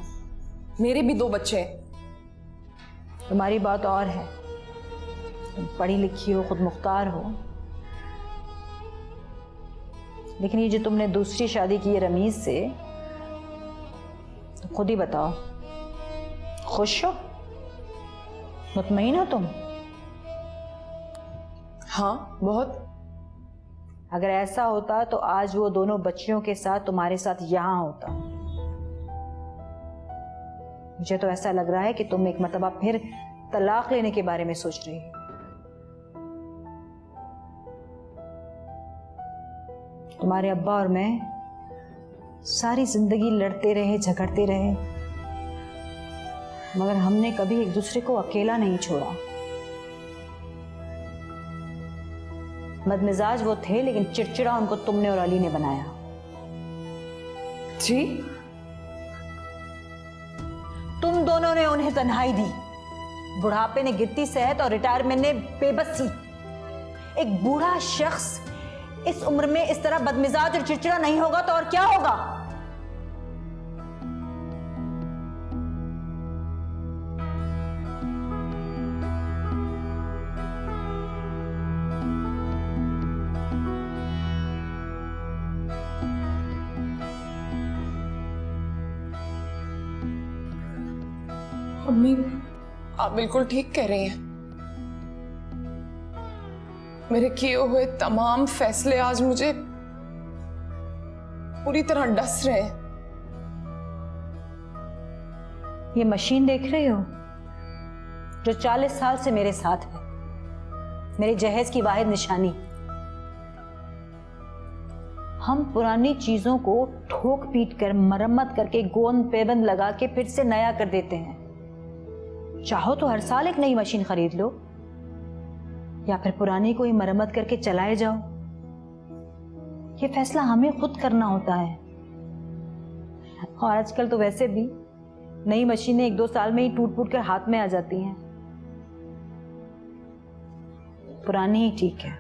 मेरे भी 2 बच्चे हैं। तुम्हारी बात और है, तुम पढ़ी लिखी हो, खुद मुख्तार हो, लेकिन ये जो तुमने दूसरी शादी की है रमीज से, तो खुद ही बताओ, खुश हो, मुतमईन हो तुम? हाँ बहुत। अगर ऐसा होता तो आज वो दोनों बच्चियों के साथ तुम्हारे साथ यहां होता। मुझे तो ऐसा लग रहा है कि तुम एक मर्तबा फिर तलाक लेने के बारे में सोच रही हो। तुम्हारे अब्बा और मैं सारी जिंदगी लड़ते रहे, झगड़ते रहे, मगर हमने कभी एक दूसरे को अकेला नहीं छोड़ा। बदमिजाज वो थे, लेकिन चिड़चिड़ा उनको तुमने और अली ने बनाया। जी? तुम दोनों ने उन्हें तन्हाई दी, बुढ़ापे ने गिरती सेहत और रिटायरमेंट ने बेबसी। एक बूढ़ा शख्स इस उम्र में इस तरह बदमिजाज और चिड़चिड़ा नहीं होगा तो और क्या होगा? अम्मी आप बिल्कुल ठीक कह रही हैं। मेरे किए हुए तमाम फैसले आज मुझे पूरी तरह डस रहे हैं। ये मशीन देख रहे हो जो 40 साल से मेरे साथ है, मेरे जहेज की वाहिद निशानी। हम पुरानी चीजों को ठोक पीट कर मरम्मत करके गोंद पेबंद लगा के फिर से नया कर देते हैं। चाहो तो हर साल एक नई मशीन खरीद लो या फिर पुरानी को ही मरम्मत करके चलाए जाओ। ये फैसला हमें खुद करना होता है। और आजकल तो वैसे भी नई मशीनें 1-2 साल में ही टूट फूट कर हाथ में आ जाती हैं। पुरानी ही ठीक है।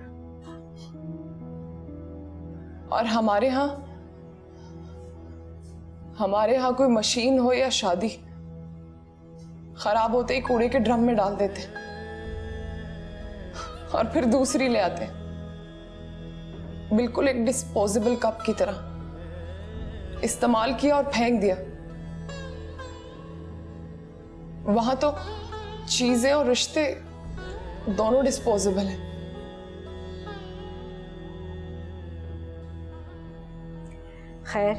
और हमारे यहाँ कोई मशीन हो या शादी, खराब होते ही कूड़े के ड्रम में डाल देते और फिर दूसरी ले आते, बिल्कुल एक डिस्पोजेबल कप की तरह। इस्तेमाल किया और फेंक दिया। वहां तो चीजें और रिश्ते दोनों डिस्पोजेबल हैं। खैर,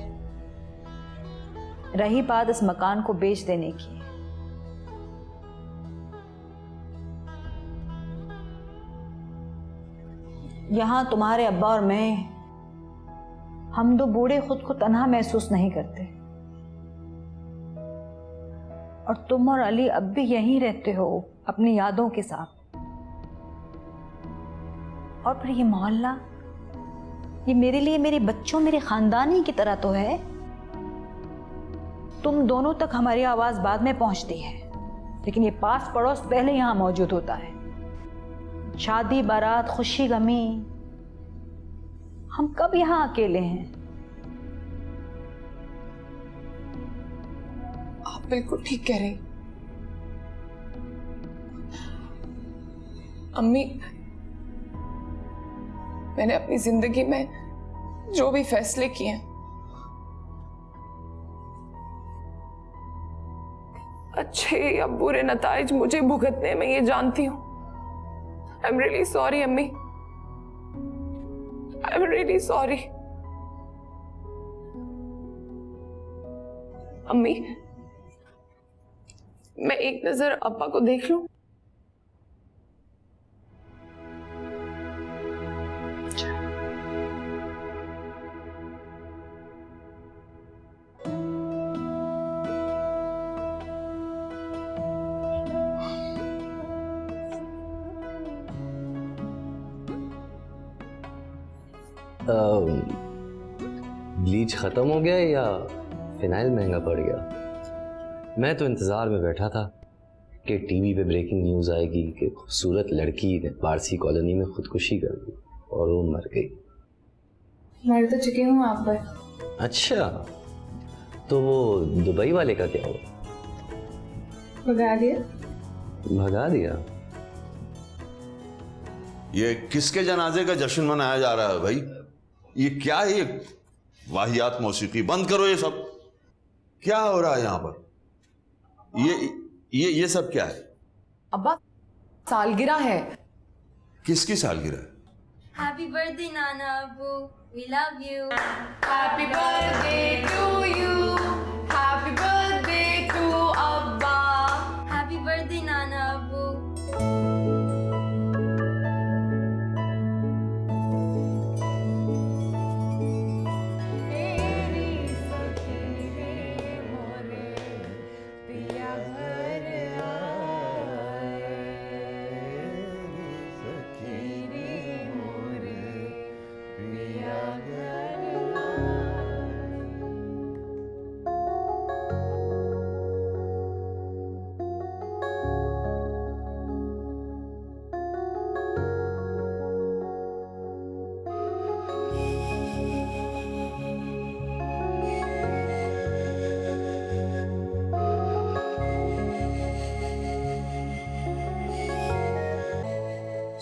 रही बात इस मकान को बेच देने की, यहां तुम्हारे अब्बा और मैं, हम दो बूढ़े खुद को तन्हा महसूस नहीं करते। और तुम और अली अब भी यहीं रहते हो अपनी यादों के साथ। और फिर ये मोहल्ला, ये मेरे लिए मेरे बच्चों, मेरे खानदानी की तरह तो है। तुम दोनों तक हमारी आवाज बाद में पहुंचती है, लेकिन ये पास पड़ोस पहले यहां मौजूद होता है। शादी बारात, खुशी गमी, हम कब यहां अकेले हैं? आप बिल्कुल ठीक कह रही अम्मी। मैंने अपनी जिंदगी में जो भी फैसले किए, अच्छे या बुरे नताइज मुझे भुगतने में, ये जानती हूं। आई एम रियली सॉरी अम्मी, आई एम रियली सॉरी। अम्मी, मैं एक नजर अब्बा को देख लूं? ब्लीच खत्म हो गया या फिनाइल महंगा पड़ गया? मैं तो इंतजार में बैठा था कि टीवी पे ब्रेकिंग न्यूज़ आएगी कि खूबसूरत लड़की ने पारसी कॉलोनी में खुदकुशी कर दी और वो मर गई। मर तो चुकी हूँ आप पर। अच्छा, तो वो दुबई वाले का क्या हुआ? भगा दिया। भगा दिया? ये किसके जनाजे का जश्न मनाया जा रहा है भाई? ये क्या है? ये वाहियात मौसीकी बंद करो। ये सब क्या हो रहा है यहाँ पर? ये सब क्या है? अब्बा, सालगिरह है। किसकी सालगिरह? हैप्पी बर्थडे नाना अब्बू, we love you. Happy birthday to you, happy birthday to अब्बा। हैप्पी बर्थडे नाना अब्बू।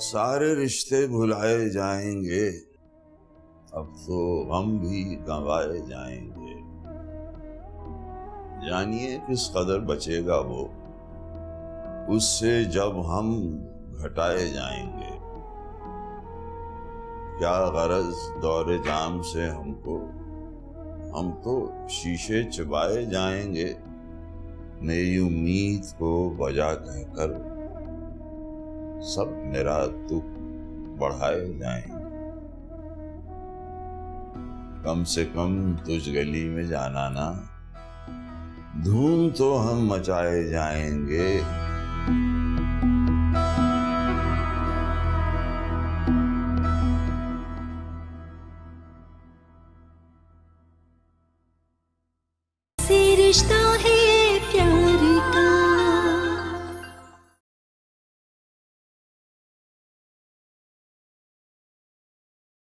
सारे रिश्ते भुलाए जाएंगे, अब तो हम भी गंवाए जाएंगे। जानिए किस कदर बचेगा वो, उससे जब हम घटाए जाएंगे। क्या गरज दौरे जाम से हमको, हम तो शीशे चबाए जाएंगे, मेरी उम्मीद को वजह कहकर सब मेरा दुख बढ़ाए जाएंगे। कम से कम तुझ गली में जाना ना, धूम तो हम मचाए जाएंगे। रिश्ता